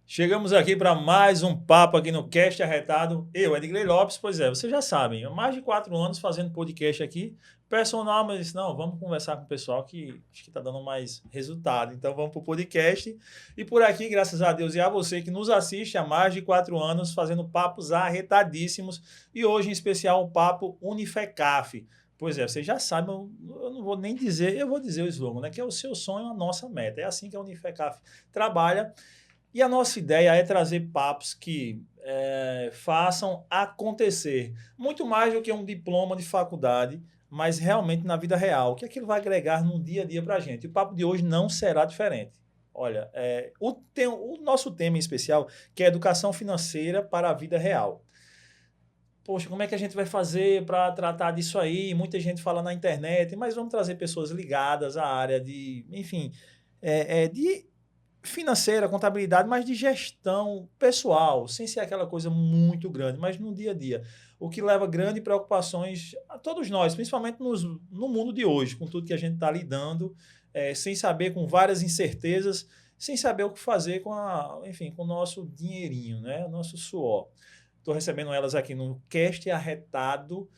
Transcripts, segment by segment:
Chegamos aqui para mais um papo aqui no Cast Arretado. Eu, Edgley Lopes, pois é, vocês já sabem, há mais de 4 anos fazendo podcast aqui. Personal, mas disse, não, vamos conversar com o pessoal que acho que está dando mais resultado. Então vamos para o podcast. E por aqui, graças a Deus e a você que nos assiste há mais de 4 anos, fazendo papos arretadíssimos. E hoje, em especial, o papo Unifecaf. Pois é, vocês já sabem, eu não vou nem dizer, eu vou dizer o slogan, né? Que é o seu sonho, a nossa meta. É assim que a Unifecaf trabalha. E a nossa ideia é trazer papos que façam acontecer. Muito mais do que um diploma de faculdade, mas realmente na vida real. O que aquilo vai agregar no dia a dia para a gente. E o papo de hoje não será diferente. Olha, o nosso tema em especial, que é educação financeira para a vida real. Poxa, como é que a gente vai fazer para tratar disso aí? Muita gente fala na internet, mas vamos trazer pessoas ligadas à área de, enfim, de financeira, contabilidade, mas de gestão pessoal, sem ser aquela coisa muito grande, mas no dia a dia. O que leva grandes preocupações a todos nós, principalmente no mundo de hoje, com tudo que a gente está lidando, sem saber, com várias incertezas, sem saber o que fazer enfim, com o nosso dinheirinho, né? O nosso suor. Estou recebendo elas aqui no Cast Arretado,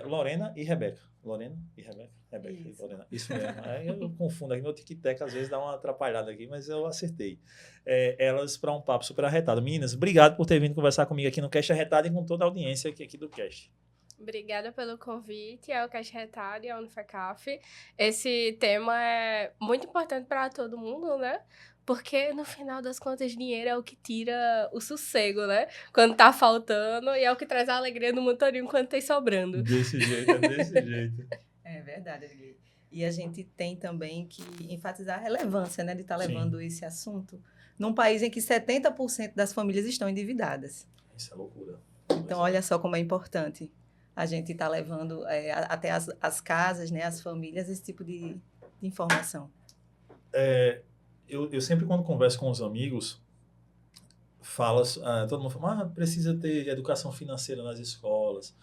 Lorena e Rebeca. Lorena e Rebeca? Rebeca e Lorena. Isso mesmo. Aí eu confundo aqui, meu tic-tac às vezes dá uma atrapalhada aqui, mas eu acertei. Elas para um papo super arretado. Meninas, obrigado por ter vindo conversar comigo aqui no Cast Arretado e com toda a audiência aqui do Cast. Obrigada pelo convite ao Cast Arretado e ao Unifecaf. Esse tema é muito importante para todo mundo, né? Porque, no final das contas, dinheiro é o que tira o sossego, né? Quando tá faltando, e é o que traz a alegria no motorinho quando tem sobrando. Desse jeito, é desse jeito. É verdade, Edgley. E a gente tem também que enfatizar a relevância, né, de estar levando esse assunto num país em que 70% das famílias estão endividadas. Isso é loucura. Então, olha só como é importante a gente estar levando até as casas, né, as famílias, esse tipo de informação. Eu sempre, quando converso com os amigos, todo mundo fala, precisa ter educação financeira nas escolas.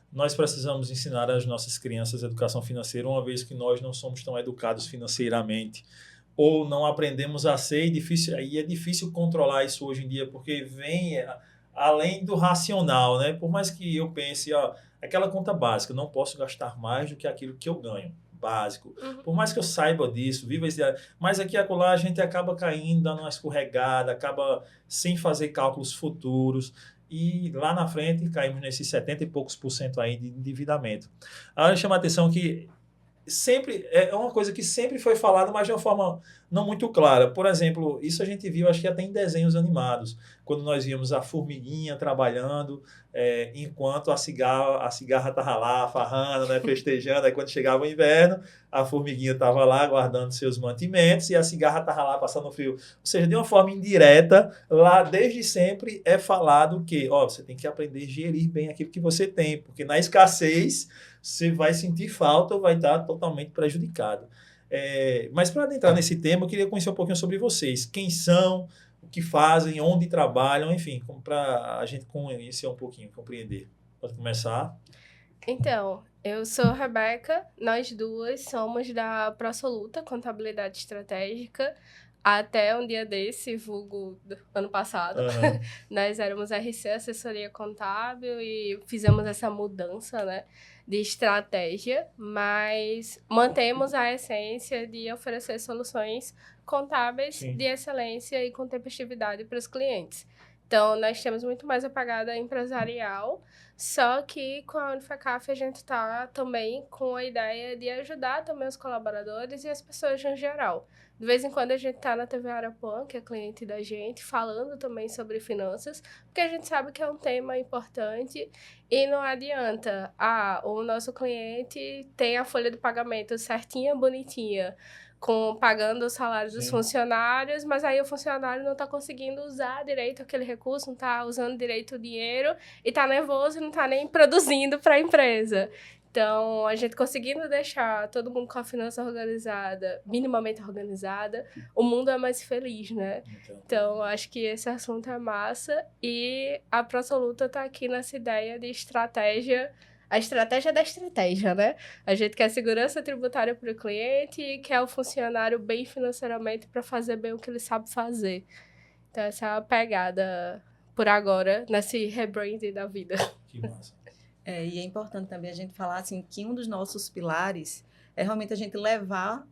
Nós precisamos ensinar às nossas crianças educação financeira, uma vez que nós não somos tão educados financeiramente, ou não aprendemos a ser, e é difícil controlar isso hoje em dia, porque vem além do racional, né? Por mais que eu pense, aquela conta básica, não posso gastar mais do que aquilo que eu ganho. Básico. Uhum. Por mais que eu saiba disso, viva esse dia, mas aqui e acolá a gente acaba caindo, dando uma escorregada, acaba sem fazer cálculos futuros e lá na frente caímos nesses 70 e poucos % aí de endividamento. Agora chama a atenção que sempre é uma coisa que sempre foi falada, mas de uma forma não muito clara. Por exemplo, isso a gente viu, acho que até em desenhos animados, quando nós víamos a formiguinha trabalhando, enquanto a cigarra estava lá farrando, né, festejando. Aí quando chegava o inverno, a formiguinha estava lá guardando seus mantimentos e a cigarra estava lá passando frio. Ou seja, de uma forma indireta, lá desde sempre é falado que você tem que aprender a gerir bem aquilo que você tem, porque na escassez você vai sentir falta ou vai estar totalmente prejudicado. Mas para adentrar nesse tema, eu queria conhecer um pouquinho sobre vocês. Quem são, o que fazem, onde trabalham, enfim, para a gente conhecer um pouquinho, compreender. Pode começar? Então, eu sou a Rebeca, nós duas somos da ProSoluta, Contabilidade Estratégica. Até um dia desse, vulgo ano passado, nós éramos RC, Assessoria Contábil, e fizemos essa mudança, né, de estratégia, mas mantemos a essência de oferecer soluções contábeis de excelência e com tempestividade para os clientes. Então, nós temos muito mais a pegada empresarial, só que com a Unifecaf a gente está também com a ideia de ajudar também os colaboradores e as pessoas em geral. De vez em quando a gente está na TV Arapuã, que é cliente da gente, falando também sobre finanças, porque a gente sabe que é um tema importante e não adianta, o nosso cliente tem a folha de pagamento certinha, bonitinha, pagando o salário dos funcionários, mas aí o funcionário não está conseguindo usar direito aquele recurso, não está usando direito o dinheiro e está nervoso e não está nem produzindo para a empresa. Então, a gente conseguindo deixar todo mundo com a finança organizada, minimamente organizada, o mundo é mais feliz, né? Então, acho que esse assunto é massa e a ProSoluta está aqui nessa ideia de estratégia, a estratégia da estratégia, né? A gente quer segurança tributária para o cliente e quer o funcionário bem financeiramente para fazer bem o que ele sabe fazer. Então, essa é a pegada por agora, nesse rebranding da vida. Que massa. E é importante também a gente falar assim, que um dos nossos pilares é realmente a gente levar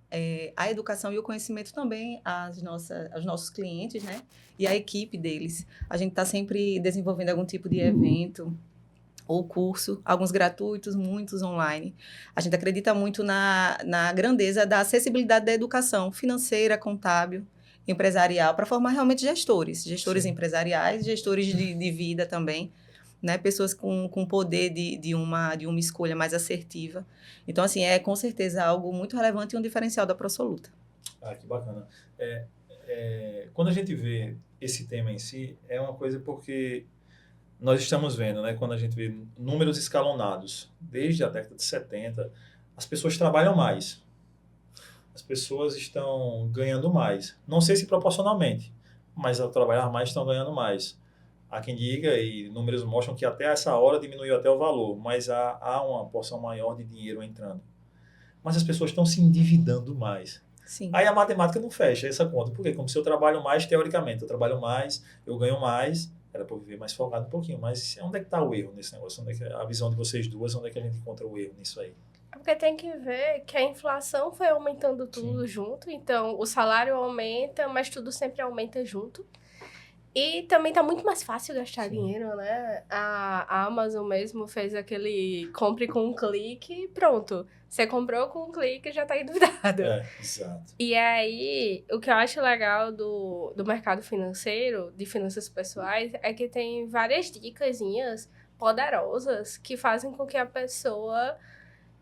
a educação e o conhecimento também aos nossos clientes, né? E à equipe deles. A gente está sempre desenvolvendo algum tipo de evento ou curso, alguns gratuitos, muitos online. A gente acredita muito na grandeza da acessibilidade da educação financeira, contábil, empresarial, para formar realmente gestores Sim. empresariais, gestores de vida também, né? Pessoas com poder de uma escolha mais assertiva. Então, assim, é com certeza algo muito relevante e um diferencial da Prosoluta. Que bacana. Quando a gente vê esse tema em si, é uma coisa porque nós estamos vendo, né, quando a gente vê números escalonados, desde a década de 70, as pessoas trabalham mais. As pessoas estão ganhando mais. Não sei se proporcionalmente, mas ao trabalhar mais estão ganhando mais. Há quem diga, e números mostram que até essa hora diminuiu até o valor, mas há uma porção maior de dinheiro entrando. Mas as pessoas estão se endividando mais. Sim. Aí a matemática não fecha essa conta. Por quê? Como se eu trabalho mais, teoricamente, eu trabalho mais, eu ganho mais, era para viver mais folgado um pouquinho. Mas onde é que está o erro nesse negócio? Onde é que a visão de vocês duas, onde é que a gente encontra o erro nisso aí? Porque tem que ver que a inflação foi aumentando tudo junto. Então, o salário aumenta, mas tudo sempre aumenta junto. E também tá muito mais fácil gastar dinheiro, né? A Amazon mesmo fez aquele compre com um clique e pronto. Você comprou com um clique e já tá endividado. Exato. E aí, o que eu acho legal do mercado financeiro, de finanças pessoais, é que tem várias dicasinhas poderosas que fazem com que a pessoa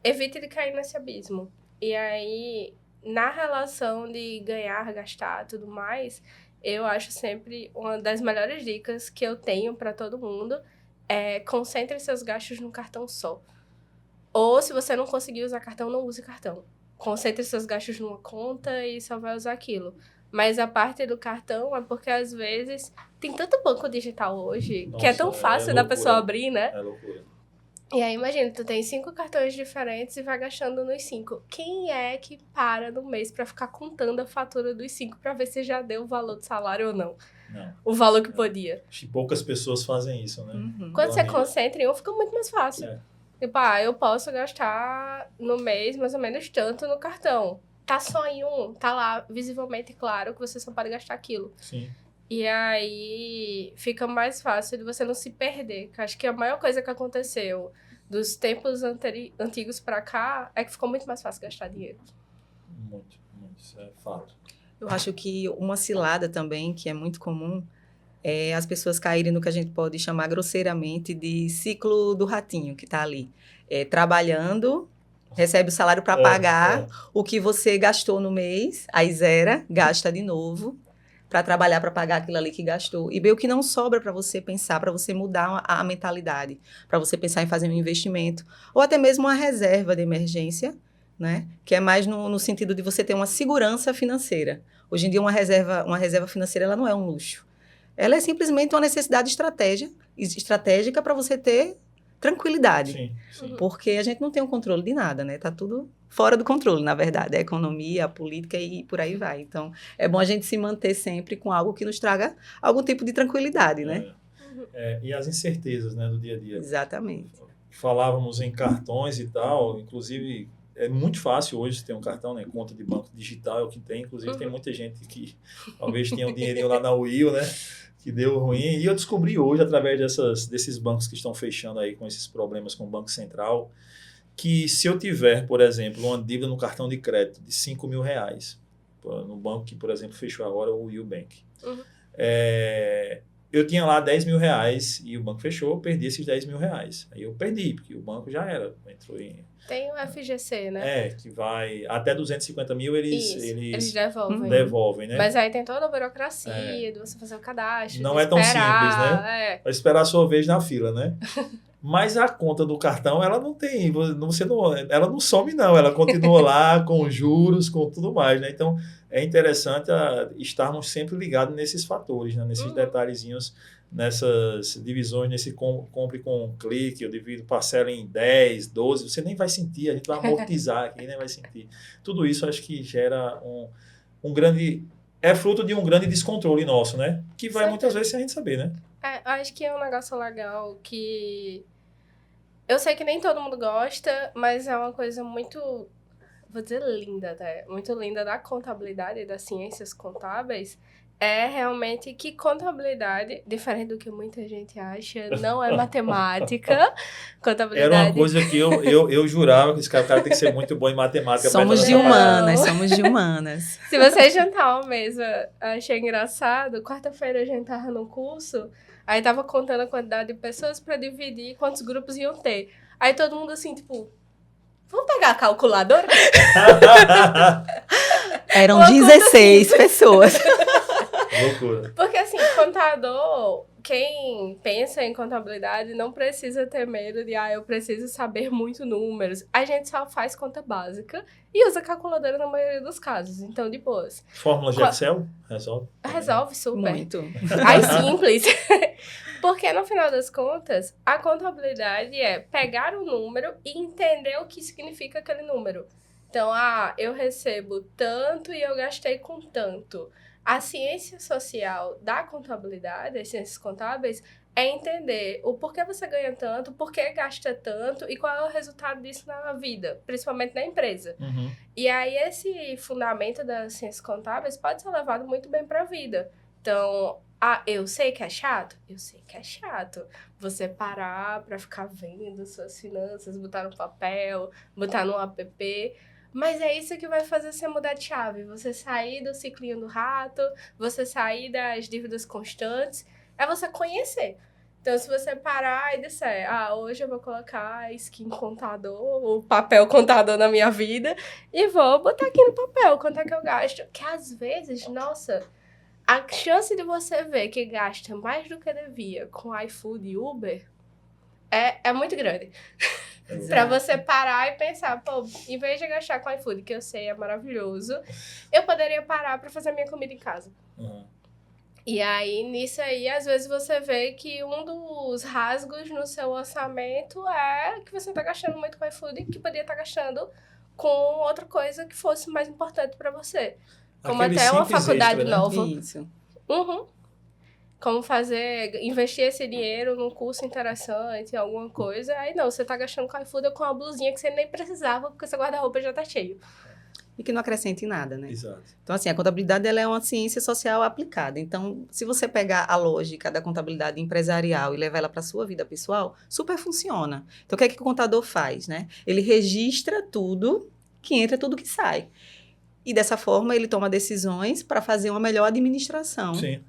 evite de cair nesse abismo. E aí, na relação de ganhar, gastar, tudo mais, eu acho sempre uma das melhores dicas que eu tenho para todo mundo é concentre seus gastos num cartão só. Ou se você não conseguir usar cartão, não use cartão. Concentre seus gastos numa conta e só vai usar aquilo. Mas a parte do cartão é porque, às vezes, tem tanto banco digital hoje. Nossa, que é tão fácil da pessoa abrir, né? É loucura. E aí, imagina, tu tem 5 cartões diferentes e vai gastando nos 5. Quem é que para no mês pra ficar contando a fatura dos 5 pra ver se já deu o valor do salário ou não? Não. O valor que podia. Acho que poucas pessoas fazem isso, né? Quando você concentra em um, fica muito mais fácil. Tipo, eu posso gastar no mês mais ou menos tanto no cartão. Tá só em um, tá lá visivelmente claro que você só pode gastar aquilo. Sim. E aí fica mais fácil de você não se perder. Que acho que a maior coisa que aconteceu dos tempos antigos pra cá é que ficou muito mais fácil gastar dinheiro. Muito, isso é fato. Eu acho que uma cilada também, que é muito comum, é as pessoas caírem no que a gente pode chamar grosseiramente de ciclo do ratinho, que está ali. Trabalhando, recebe o salário para pagar o que você gastou no mês, aí zera, gasta de novo, para trabalhar, para pagar aquilo ali que gastou. E ver o que não sobra para você pensar, para você mudar a mentalidade, para você pensar em fazer um investimento, ou até mesmo uma reserva de emergência, né? Que é mais no sentido de você ter uma segurança financeira. Hoje em dia, uma reserva financeira ela não é um luxo. Ela é simplesmente uma necessidade estratégica para você ter tranquilidade. Sim. Porque a gente não tem o controle de nada, né? Tá tudo fora do controle, na verdade. A economia, a política e por aí vai. Então, é bom a gente se manter sempre com algo que nos traga algum tipo de tranquilidade, né? E as incertezas, né, do dia a dia. Exatamente. Falávamos em cartões e tal, inclusive... É muito fácil hoje ter um cartão, né? Conta de banco digital é o que tem. Inclusive, tem muita gente que talvez tenha um dinheirinho lá na UIL, né? Que deu ruim. E eu descobri hoje, através desses bancos que estão fechando aí com esses problemas com o Banco Central, que se eu tiver, por exemplo, uma dívida no cartão de crédito de R$5.000, no banco que, por exemplo, fechou agora, o UIL Bank. Eu tinha lá R$10.000 e o banco fechou, eu perdi esses R$10.000. Aí eu perdi, porque o banco já entrou em... Tem o FGC, né? Que vai... Até 250 mil eles devolvem, né? Mas aí tem toda a burocracia de você fazer o cadastro, não é tão simples, né? Vai esperar a sua vez na fila, né? Mas a conta do cartão, ela não tem... ela não some, não. Ela continua lá com juros, com tudo mais, né? Então, é interessante estarmos sempre ligados nesses fatores, né? Nesses detalhezinhos, nessas divisões, nesse compre com um clique, eu divido parcela em 10, 12, você nem vai sentir, a gente vai amortizar aqui, nem vai sentir. Tudo isso acho que gera um grande é fruto de um grande descontrole nosso, né? Que vai Certo. muitas vezes sem a gente saber, né? Eu acho que é um negócio legal que... Eu sei que nem todo mundo gosta, mas é uma coisa muito, vou dizer linda até, muito linda da contabilidade e das ciências contábeis, é realmente que contabilidade, diferente do que muita gente acha, não é matemática. Contabilidade... Era uma coisa que eu jurava que esse cara tem que ser muito bom em matemática. Somos de humanas, somos de humanas. Se você jantar uma mesa, achei engraçado, quarta-feira a gente tava no curso, aí tava contando a quantidade de pessoas pra dividir quantos grupos iam ter. Aí todo mundo assim, tipo, vamos pegar a calculadora? Eram 16 pessoas. Loucura. Porque assim, contador, quem pensa em contabilidade não precisa ter medo de, eu preciso saber muito números. A gente só faz conta básica e usa calculadora na maioria dos casos. Então, de boas. Fórmula de Excel? Resolve? Resolve super. Muito. Aí simples. Porque, no final das contas, a contabilidade é pegar o número e entender o que significa aquele número. Então, eu recebo tanto e eu gastei com tanto. A ciência social da contabilidade, as ciências contábeis, é entender o porquê você ganha tanto, por que gasta tanto e qual é o resultado disso na vida, principalmente na empresa. Uhum. E aí, esse fundamento das ciências contábeis pode ser levado muito bem para a vida. Então, eu sei que é chato? Eu sei que é chato. Você parar para ficar vendo suas finanças, botar no papel, botar no app. Mas é isso que vai fazer você mudar de chave. Você sair do ciclinho do rato, você sair das dívidas constantes. É você conhecer. Então, se você parar e disser, hoje eu vou colocar skin contador, o papel contador na minha vida, e vou botar aqui no papel quanto é que eu gasto. Que às vezes, nossa, a chance de você ver que gasta mais do que devia com iFood e Uber é muito grande. Pra você parar e pensar, em vez de gastar com iFood, que eu sei é maravilhoso, eu poderia parar pra fazer minha comida em casa. Uhum. E aí, nisso aí, às vezes você vê que um dos rasgos no seu orçamento é que você tá gastando muito com iFood e que poderia estar gastando com outra coisa que fosse mais importante pra você. Como Aquele até uma simples faculdade extra, né? nova. Isso. Uhum. Como investir esse dinheiro num curso interessante, alguma coisa. Aí não, você tá gastando com iFood ou com uma blusinha que você nem precisava, porque seu guarda-roupa já tá cheio. E que não acrescenta em nada, né? Exato. Então, assim, a contabilidade ela é uma ciência social aplicada. Então, se você pegar a lógica da contabilidade empresarial e levar ela para a sua vida pessoal, super funciona. Então, o que é que o contador faz, né? Ele registra tudo que entra, tudo que sai. E, dessa forma, ele toma decisões para fazer uma melhor administração. Sim.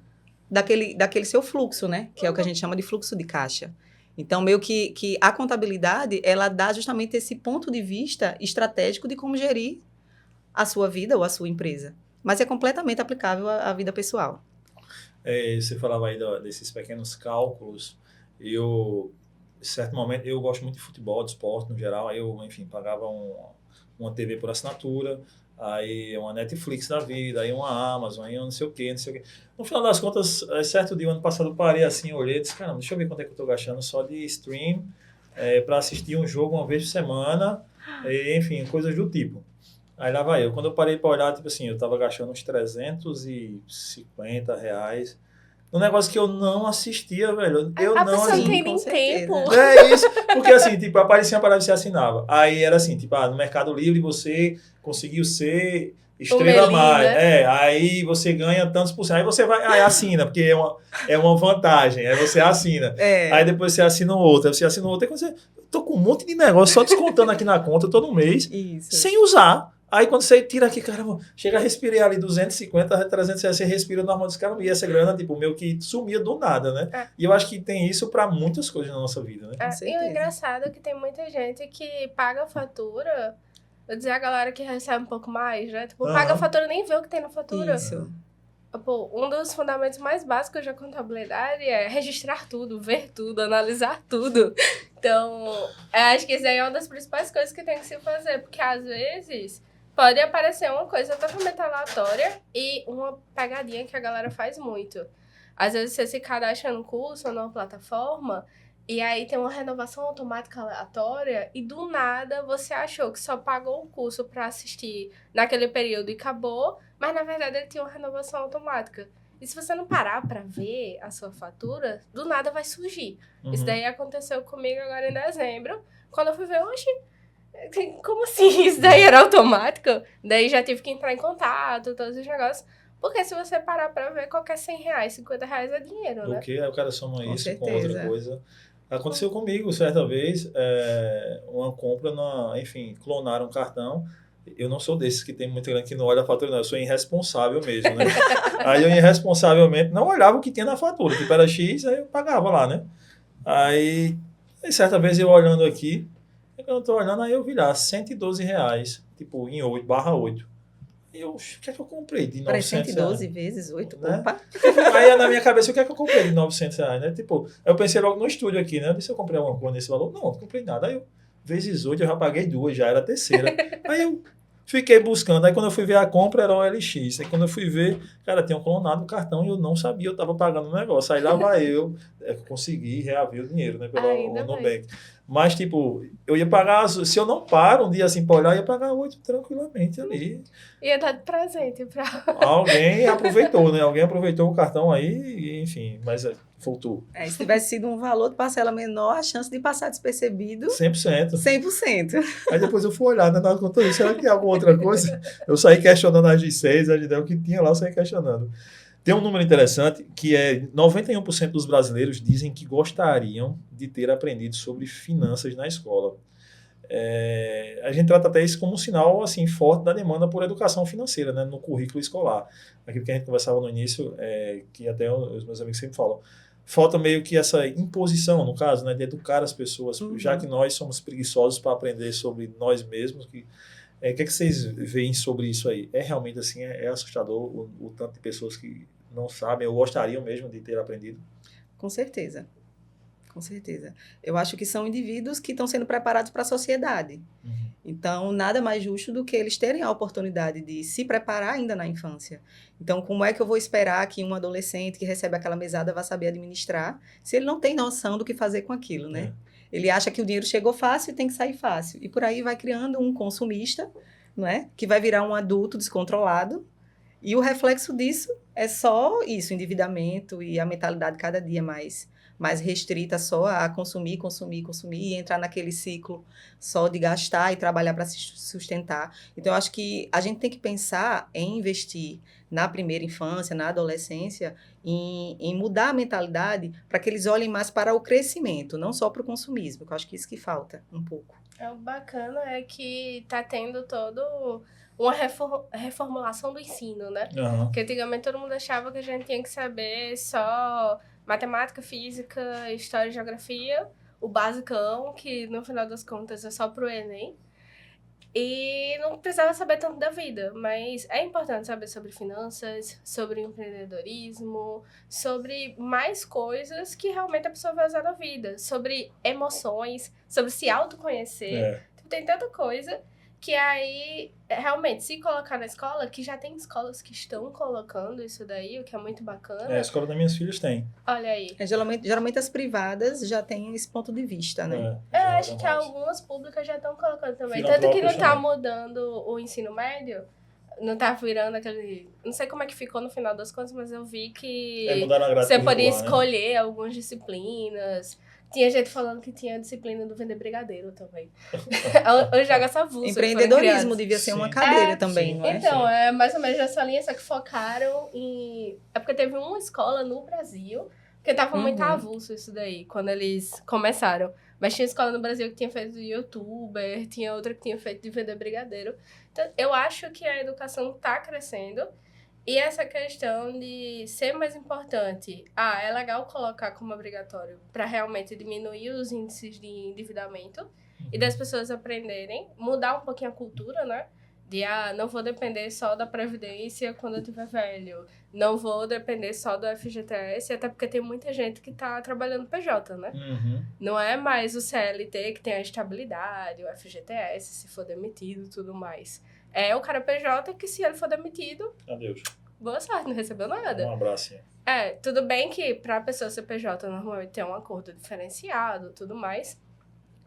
Daquele seu fluxo, né? Que é o que a gente chama de fluxo de caixa. Então, meio que a contabilidade, ela dá justamente esse ponto de vista estratégico de como gerir a sua vida ou a sua empresa. Mas é completamente aplicável à vida pessoal. Você falava aí desses pequenos cálculos. Em certo momento, eu gosto muito de futebol, de esporte no geral. Aí eu, enfim, pagava uma TV por assinatura, aí uma Netflix da vida, aí uma Amazon, aí um não sei o quê. No final das contas, certo dia, ano passado, eu parei assim, olhei e disse, caramba, deixa eu ver quanto é que eu estou gastando só de stream para assistir um jogo uma vez por semana, enfim, coisas do tipo. Aí lá vai eu. Quando eu parei para olhar, tipo assim, eu estava gastando uns R$350 num negócio que eu não assistia, velho. Eu A não pessoa não assistia. tem nem tempo. É isso, porque assim, tipo, aparecia uma parada e você assinava. Aí era assim, tipo, no Mercado Livre você conseguiu ser estrela Melinda. mais. Aí você ganha tantos por cento. Aí você vai, assina, porque é uma vantagem. Aí você assina. Aí depois você assina outro, aí você assina outro. Aí quando eu tô com um monte de negócio só descontando aqui na conta todo mês, sem usar. Aí quando você tira aqui, caramba, chega a respirar ali 250, 300 reais, você respira normal dos caras, e essa grana, tipo, meio que sumia do nada, né? E eu acho que tem isso para muitas coisas na nossa vida, né? E o engraçado é que tem muita gente que paga a fatura, vou dizer a galera que recebe um pouco mais, né? Tipo, paga a fatura e nem vê o que tem na fatura. Isso. Pô, um dos fundamentos mais básicos da contabilidade é registrar tudo, ver tudo, analisar tudo. Então, eu acho que isso aí é uma das principais coisas que tem que se fazer, porque às vezes pode aparecer uma coisa totalmente aleatória e uma pegadinha que a galera faz muito. Às vezes você se cadastra no curso ou numa plataforma E aí tem uma renovação automática aleatória e do nada você achou que só pagou o curso para assistir naquele período e acabou, mas na verdade ele tinha uma renovação automática. E se você não parar para ver a sua fatura, do nada vai surgir. Isso daí aconteceu comigo agora em dezembro, quando eu fui ver, oxe, como assim? Isso daí era automático? Daí já tive que entrar em contato, todos os negócios. Porque se você parar para ver, qualquer R$100, R$50 é dinheiro, né? Porque aí o cara soma Com isso com outra certeza. coisa. Aconteceu comigo certa vez, uma compra, enfim, clonaram um cartão. Eu não sou desses que tem muita grana que não olha a fatura, não. Eu sou irresponsável mesmo, né? Aí eu irresponsavelmente não olhava o que tinha na fatura. Tipo, era X, aí eu pagava lá, né? Aí certa vez eu olhando aqui, quando eu tô olhando, aí eu vi lá, R$112, tipo, em 8/8. E eu, o que é que eu comprei de Para 900 112 reais? vezes 8, Né? opa. Aí na minha cabeça, o que é que eu comprei de R$900, né? Tipo, eu pensei logo no estúdio aqui, né? Eu disse, eu comprei alguma coisa nesse valor? Não comprei nada. Aí eu, vezes 8, eu já paguei 2, já era a terceira. Aí eu fiquei buscando. Aí quando eu fui ver a compra, era o LX. Aí quando eu fui ver, cara, tinham clonado o cartão e eu não sabia, eu tava pagando o negócio. Aí lá vai eu consegui reaver o dinheiro, né? Pelo Ainda bem. Nubank. Mas, tipo, eu ia pagar, se eu não paro um dia assim pra olhar, eu ia pagar 8 tranquilamente ali. Ia dar de presente pra... Alguém aproveitou, né? Alguém aproveitou o cartão aí, e, enfim, mas voltou. Se tivesse sido um valor de parcela menor, a chance de passar despercebido, 100%. 100%. Aí depois eu fui olhar, né? Na conta isso, será que tem alguma outra coisa? Eu saí questionando as de 6, as de 10, o que tinha lá, eu saí questionando. Tem um número interessante que é 91% dos brasileiros dizem que gostariam de ter aprendido sobre finanças na escola. A gente trata até isso como um sinal assim, forte da demanda por educação financeira, né, no currículo escolar. Aquilo que a gente conversava no início, que até os meus amigos sempre falam, falta meio que essa imposição, no caso, né, de educar as pessoas, já que nós somos preguiçosos para aprender sobre nós mesmos. O que é que vocês veem sobre isso aí? É realmente assim, é assustador o tanto de pessoas que não sabem ou gostariam mesmo de ter aprendido? Com certeza. Com certeza. Eu acho que são indivíduos que estão sendo preparados para a sociedade. Então, nada mais justo do que eles terem a oportunidade de se preparar ainda na infância. Então, como é que eu vou esperar que um adolescente que recebe aquela mesada vá saber administrar, se ele não tem noção do que fazer com aquilo, né? Ele acha que o dinheiro chegou fácil e tem que sair fácil. E por aí vai criando um consumista, não é? Que vai virar um adulto descontrolado. E o reflexo disso é só isso, endividamento e a mentalidade cada dia mais restrita só a consumir e entrar naquele ciclo só de gastar e trabalhar para se sustentar. Então, eu acho que a gente tem que pensar em investir na primeira infância, na adolescência, em mudar a mentalidade para que eles olhem mais para o crescimento, não só para o consumismo, que eu acho que isso que falta um pouco. O bacana é que tá tendo todo uma reformulação do ensino, né? Porque antigamente todo mundo achava que a gente tinha que saber só matemática, física, história e geografia, o basicão, que no final das contas é só pro Enem. E não precisava saber tanto da vida, mas é importante saber sobre finanças, sobre empreendedorismo, sobre mais coisas que realmente a pessoa vai usar na vida, sobre emoções, sobre se autoconhecer. Tem tanta coisa que aí, realmente, se colocar na escola, que já tem escolas que estão colocando isso daí, o que é muito bacana. A escola das minhas filhas tem. Olha aí. Geralmente as privadas já têm esse ponto de vista, né? Eu acho que algumas públicas já estão colocando também. Tanto que não tá mudando o ensino médio, não tá virando aquele... Não sei como é que ficou no final das contas, mas eu vi que você podia escolher algumas disciplinas. Tinha gente falando que tinha disciplina do vender brigadeiro também. Eu jogo essa avulsa. Empreendedorismo devia ser uma cadeira também, não é? Então, é mais ou menos essa linha, só que focaram em... É porque teve uma escola no Brasil, porque tava muito avulso isso daí, quando eles começaram. Mas tinha escola no Brasil que tinha feito de youtuber, tinha outra que tinha feito de vender brigadeiro. Então, eu acho que a educação tá crescendo. E essa questão de ser mais importante, é legal colocar como obrigatório para realmente diminuir os índices de endividamento e das pessoas aprenderem, mudar um pouquinho a cultura, né? De, não vou depender só da Previdência quando eu tiver velho, não vou depender só do FGTS, até porque tem muita gente que tá trabalhando PJ, né? Não é mais o CLT que tem a estabilidade, o FGTS, se for demitido e tudo mais. É o cara PJ que, se ele for demitido... Adeus. boa sorte, não recebeu nada. Um abraço. Tudo bem que para a pessoa CPJ normalmente tem um acordo diferenciado, tudo mais.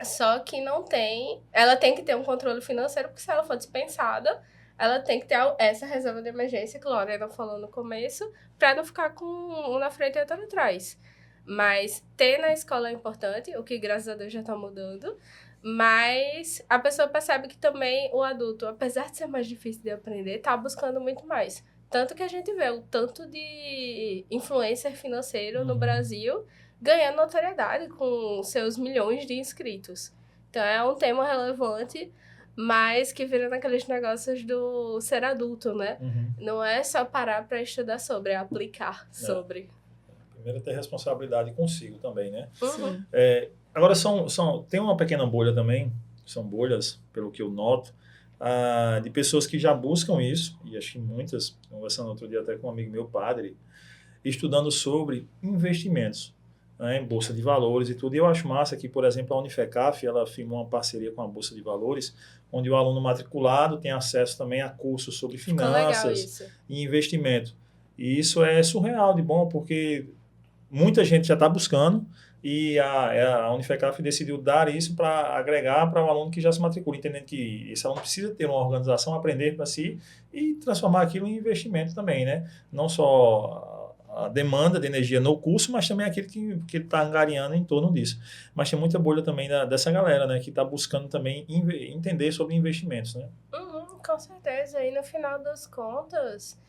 Só que não tem... Ela tem que ter um controle financeiro, porque se ela for dispensada, ela tem que ter essa reserva de emergência, que a Lorena falou no começo, para não ficar com um na frente e outro atrás. Mas ter na escola é importante, o que graças a Deus já está mudando. Mas a pessoa percebe que também o adulto, apesar de ser mais difícil de aprender, está buscando muito mais. Tanto que a gente vê o tanto de influencer financeiro no Brasil ganhando notoriedade com seus milhões de inscritos. Então é um tema relevante, mas que vira naqueles negócios do ser adulto, né? Não é só parar para estudar sobre, é aplicar sobre. Primeiro é ter responsabilidade consigo também, né? Uhum. Agora, tem uma pequena bolha também, são bolhas, pelo que eu noto, de pessoas que já buscam isso, e acho que muitas, conversando outro dia até com um amigo meu, padre, estudando sobre investimentos, né, em Bolsa de Valores e tudo. E eu acho massa que, por exemplo, a Unifecaf, ela firmou uma parceria com a Bolsa de Valores, onde o aluno matriculado tem acesso também a cursos sobre finanças e investimento. E isso é surreal de bom, porque muita gente já está buscando, e a Unifecaf decidiu dar isso para agregar para o aluno que já se matricula, entendendo que esse aluno precisa ter uma organização, aprender para si e transformar aquilo em investimento também, né? Não só a demanda de energia no curso, mas também aquilo que ele está angariando em torno disso. Mas tem muita bolha também dessa galera, né? Que está buscando também entender sobre investimentos, né? Com certeza. E no final das contas...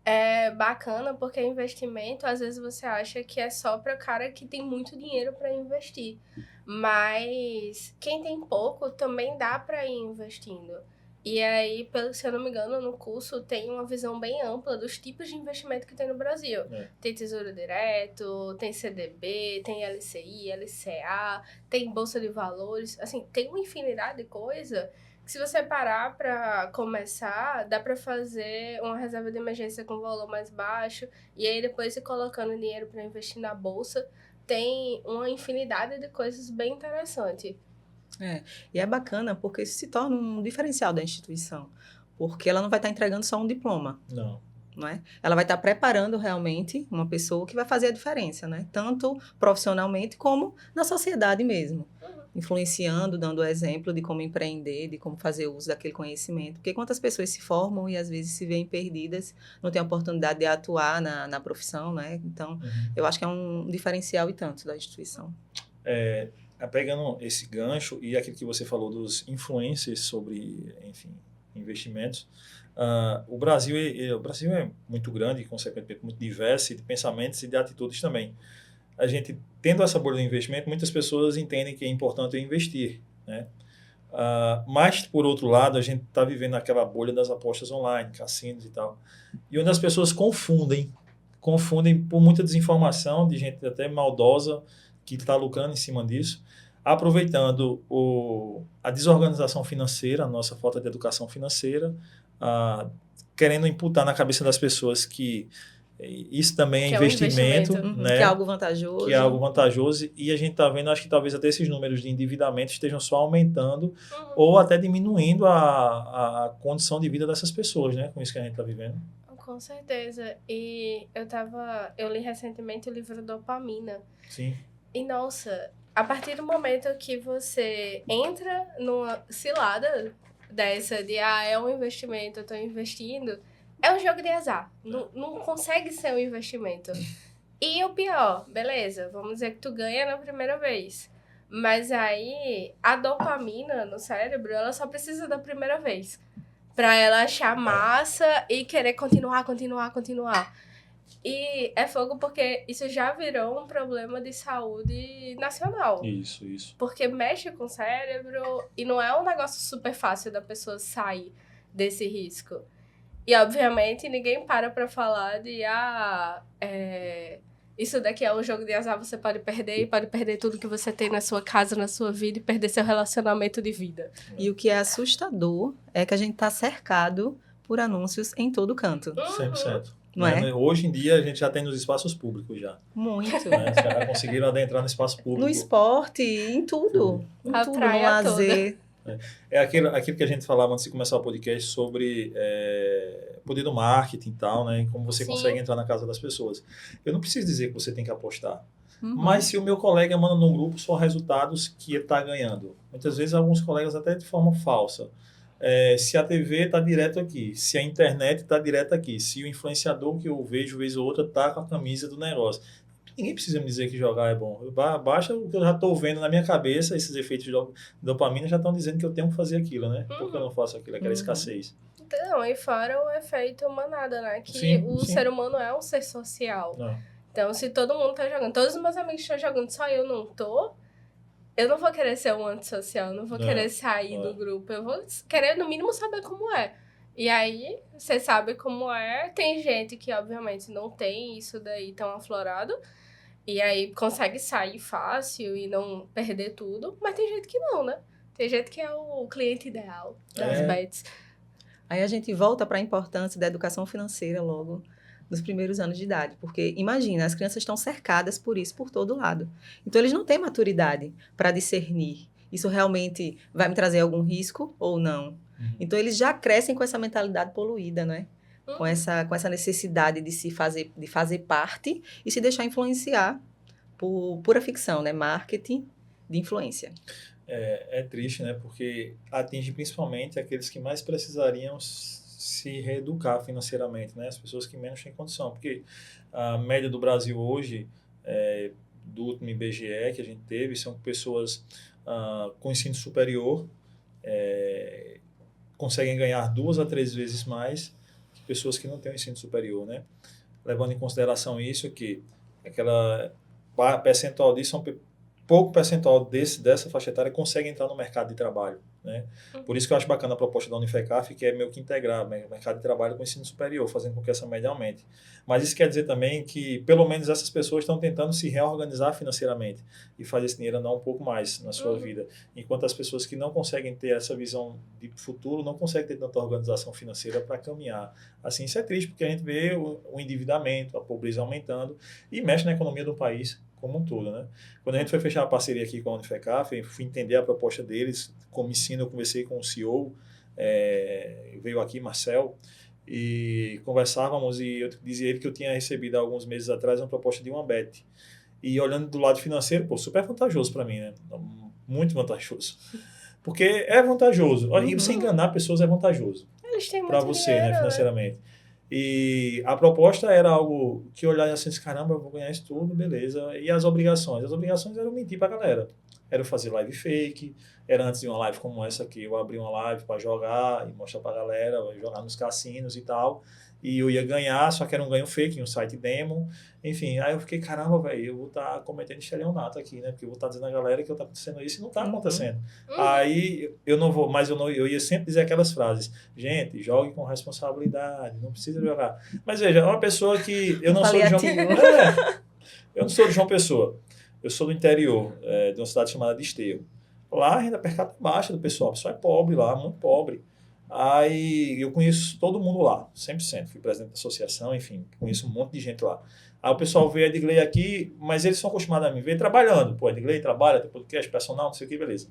É bacana porque investimento, às vezes você acha que é só para o cara que tem muito dinheiro para investir. Mas quem tem pouco também dá para ir investindo. E aí, se eu não me engano, no curso tem uma visão bem ampla dos tipos de investimento que tem no Brasil. Tem Tesouro Direto, tem CDB, tem LCI, LCA, tem Bolsa de Valores. Assim, tem uma infinidade de coisa que se você parar para começar, dá para fazer uma reserva de emergência com valor mais baixo e aí depois ir colocando dinheiro para investir na bolsa. Tem uma infinidade de coisas bem interessantes. E é bacana porque isso se torna um diferencial da instituição, porque ela não vai estar entregando só um diploma. Não é? Ela vai estar preparando realmente uma pessoa que vai fazer a diferença, né? Tanto profissionalmente como na sociedade mesmo. Influenciando, dando exemplo de como empreender, de como fazer uso daquele conhecimento. Porque quantas pessoas se formam e às vezes se veem perdidas, não têm a oportunidade de atuar na profissão, né? Então, eu acho que é um diferencial e tanto da instituição. Pegando esse gancho e aquilo que você falou dos influencers sobre, enfim, investimentos, o Brasil é muito grande e, consequentemente, muito diverso, e de pensamentos e de atitudes também. A gente, tendo essa bolha de investimento, muitas pessoas entendem que é importante investir, né? Mas, por outro lado, a gente está vivendo aquela bolha das apostas online, cassinos e tal, e onde as pessoas confundem por muita desinformação de gente até maldosa que está lucrando em cima disso, aproveitando a desorganização financeira, a nossa falta de educação financeira, querendo imputar na cabeça das pessoas que isso também é investimento, né? Que é algo vantajoso. Que é algo vantajoso, e a gente está vendo, acho que talvez até esses números de endividamento estejam só aumentando ou até diminuindo a condição de vida dessas pessoas, né? Com isso que a gente está vivendo. Com certeza. E eu li recentemente o livro Dopamina. Sim. E, nossa, a partir do momento que você entra numa cilada dessa de, é um investimento, eu estou investindo, é um jogo de azar. Não consegue ser um investimento. E o pior, beleza, vamos dizer que tu ganha na primeira vez. Mas aí, a dopamina no cérebro, ela só precisa da primeira vez. Pra ela achar massa e querer continuar. E é fogo porque isso já virou um problema de saúde nacional. Isso. Porque mexe com o cérebro e não é um negócio super fácil da pessoa sair desse risco. E, obviamente, ninguém para falar de, isso daqui é um jogo de azar, você pode perder, e pode perder tudo que você tem na sua casa, na sua vida, e perder seu relacionamento de vida. E o que é assustador é que a gente está cercado por anúncios em todo canto. 100%. Não é? Hoje em dia, a gente já tem nos espaços públicos já. Muito. Né? Os caras conseguiram adentrar no espaço público. No esporte, em tudo. A em tudo, praia no lazer. É aquilo que a gente falava antes de começar o podcast sobre poder do marketing e tal, né? E como você consegue entrar na casa das pessoas. Eu não preciso dizer que você tem que apostar. Mas se o meu colega manda num grupo só resultados que ele está ganhando. Muitas vezes alguns colegas até de forma falsa. Se a TV está direto aqui, se a internet está direto aqui, se o influenciador que eu vejo vez ou outra está com a camisa do negócio. Ninguém precisa me dizer que jogar é bom. Basta o que eu já estou vendo na minha cabeça, esses efeitos de dopamina já estão dizendo que eu tenho que fazer aquilo, né? Por que eu não faço aquilo? Aquela escassez. Não, e fora o efeito manada, né? Que o ser humano é um ser social. Não. Então, se todo mundo tá jogando, todos os meus amigos estão jogando, só eu não tô, eu não vou querer ser um antissocial, não vou querer sair do grupo. Eu vou querer, no mínimo, saber como é. E aí, você sabe como é. Tem gente que, obviamente, não tem isso daí tão aflorado. E aí, consegue sair fácil e não perder tudo. Mas tem gente que não, né? Tem gente que é o cliente ideal das bets. Aí a gente volta para a importância da educação financeira logo nos primeiros anos de idade. Porque, imagina, as crianças estão cercadas por isso por todo lado. Então, eles não têm maturidade para discernir. Isso realmente vai me trazer algum risco ou não? Então, eles já crescem com essa mentalidade poluída, né? Com essa necessidade de fazer parte e se deixar influenciar por pura ficção, né? Marketing de influência. É triste, né? Porque atinge principalmente aqueles que mais precisariam se reeducar financeiramente, né? As pessoas que menos têm condição. Porque a média do Brasil hoje, do último IBGE que a gente teve, são pessoas com ensino superior, conseguem ganhar 2 a 3 vezes mais que pessoas que não têm ensino superior, né? Levando em consideração isso, que aquela percentual disso são pouco percentual dessa faixa etária consegue entrar no mercado de trabalho, né? Por isso que eu acho bacana a proposta da Unifecaf, que é meio que integrar o mercado de trabalho com o ensino superior, fazendo com que essa média aumente. Mas isso quer dizer também que, pelo menos, essas pessoas estão tentando se reorganizar financeiramente e fazer esse dinheiro andar um pouco mais na sua vida. Enquanto as pessoas que não conseguem ter essa visão de futuro não conseguem ter tanta organização financeira para caminhar. Assim, isso é triste, porque a gente vê o endividamento, a pobreza aumentando e mexe na economia do país como um todo, né? Quando a gente foi fechar a parceria aqui com a Unifecaf, eu fui entender a proposta deles, como ensino, eu conversei com o CEO, veio aqui, Marcel, e conversávamos, e eu dizia a ele que eu tinha recebido há alguns meses atrás uma proposta de uma bet. E olhando do lado financeiro, super vantajoso para mim, né? Muito vantajoso. Porque é vantajoso. E você enganar pessoas é vantajoso. Eles têm muito para você, dinheiro, né, financeiramente. E a proposta era algo que eu olhava assim, caramba, eu vou ganhar isso tudo, beleza. E as obrigações? As obrigações eram mentir pra galera. Era eu fazer live fake, era antes de uma live como essa aqui, eu abri uma live para jogar e mostrar pra galera, jogar nos cassinos e tal. E eu ia ganhar, só que era um ganho fake, um site demo. Enfim, aí eu fiquei, caramba, velho, eu vou estar cometendo estelionato aqui, né? Porque eu vou estar dizendo à galera que eu tá acontecendo isso e não está acontecendo. Aí eu não vou, mas eu ia sempre dizer aquelas frases. Gente, jogue com responsabilidade, não precisa jogar. Mas veja, é uma pessoa que eu não sou de João Pessoa. Eu não sou de João Pessoa. Eu sou do interior, de uma cidade chamada de Esteio. Lá a renda per capita é baixa do pessoal. O pessoal é pobre lá, muito pobre. Aí eu conheço todo mundo lá, 100%. Fui presidente da associação, enfim, conheço um monte de gente lá. Aí o pessoal vê a Edgley aqui, mas eles são acostumados a me ver trabalhando. Pô, a Edgley trabalha, tem podcast, personal, não sei o que, beleza.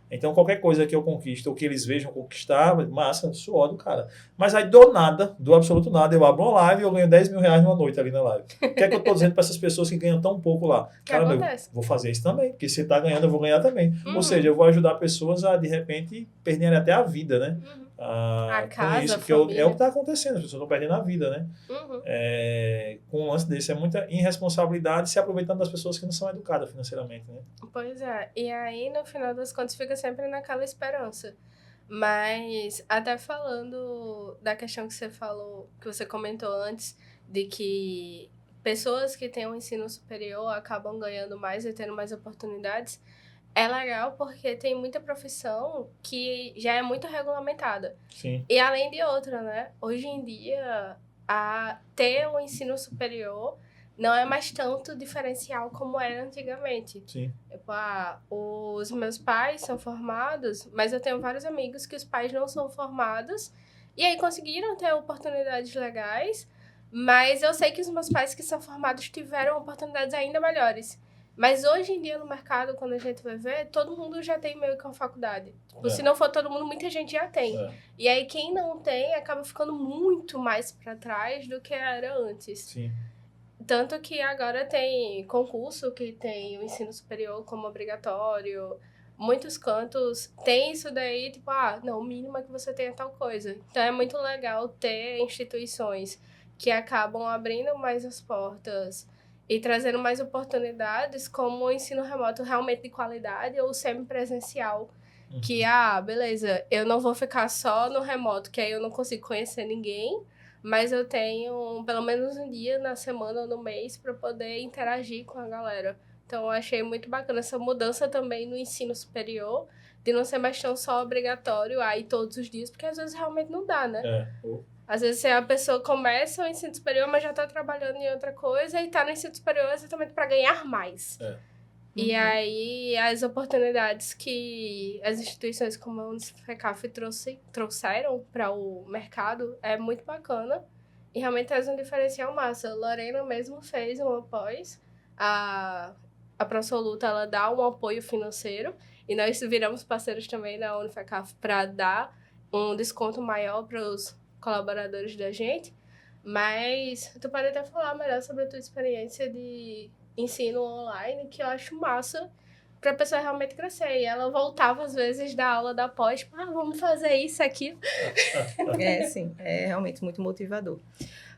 Então qualquer coisa que eu conquisto ou que eles vejam conquistar, massa, suor do cara. Mas aí do nada, do absoluto nada, eu abro uma live e eu ganho 10 mil reais numa noite ali na live. O que é que eu tô dizendo para essas pessoas que ganham tão pouco lá? Cara, eu vou fazer isso também, porque se tá ganhando, eu vou ganhar também. Ou seja, eu vou ajudar pessoas a, de repente, perderem até a vida, né? A casa, com isso, a que é o que está acontecendo, as pessoas estão perdendo a vida, né? Com um lance desse, é muita irresponsabilidade se aproveitando das pessoas que não são educadas financeiramente, né? Pois é, e aí no final das contas fica sempre naquela esperança. Mas até falando da questão que você falou, que você comentou antes, de que pessoas que têm um ensino superior acabam ganhando mais e tendo mais oportunidades, é legal porque tem muita profissão que já é muito regulamentada. Sim. E além de outra, né? Hoje em dia, ter um ensino superior não é mais tanto diferencial como era antigamente. Sim. Tipo, os meus pais são formados, mas eu tenho vários amigos que os pais não são formados e aí conseguiram ter oportunidades legais, mas eu sei que os meus pais que são formados tiveram oportunidades ainda melhores. Mas hoje em dia no mercado, quando a gente vai ver, todo mundo já tem meio que uma faculdade. Tipo, se não for todo mundo, muita gente já tem. E aí quem não tem acaba ficando muito mais para trás do que era antes. Sim. Tanto que agora tem concurso que tem o ensino superior como obrigatório. Muitos cantos tem isso daí, tipo, não, o mínimo é que você tenha tal coisa. Então é muito legal ter instituições que acabam abrindo mais as portas e trazendo mais oportunidades, como o ensino remoto realmente de qualidade ou semipresencial. Que, beleza, eu não vou ficar só no remoto, que aí eu não consigo conhecer ninguém, mas eu tenho pelo menos um dia na semana ou no mês para poder interagir com a galera. Então, eu achei muito bacana essa mudança também no ensino superior, de não ser mais tão só obrigatório aí todos os dias, porque às vezes realmente não dá, né? Às vezes a pessoa começa o ensino superior, mas já está trabalhando em outra coisa e está no ensino superior exatamente para ganhar mais. E aí, as oportunidades que as instituições como a Unicef trouxeram para o mercado é muito bacana e realmente traz um diferencial massa. A Lorena mesmo fez uma pós, a ProSoluta, ela dá um apoio financeiro e nós viramos parceiros também da Unifacaf para dar um desconto maior para os colaboradores da gente. Mas tu pode até falar melhor sobre a tua experiência de ensino online, que eu acho massa pra pessoa realmente crescer. E ela voltava, às vezes, da aula da pós, tipo, vamos fazer isso aqui. Sim, é realmente muito motivador.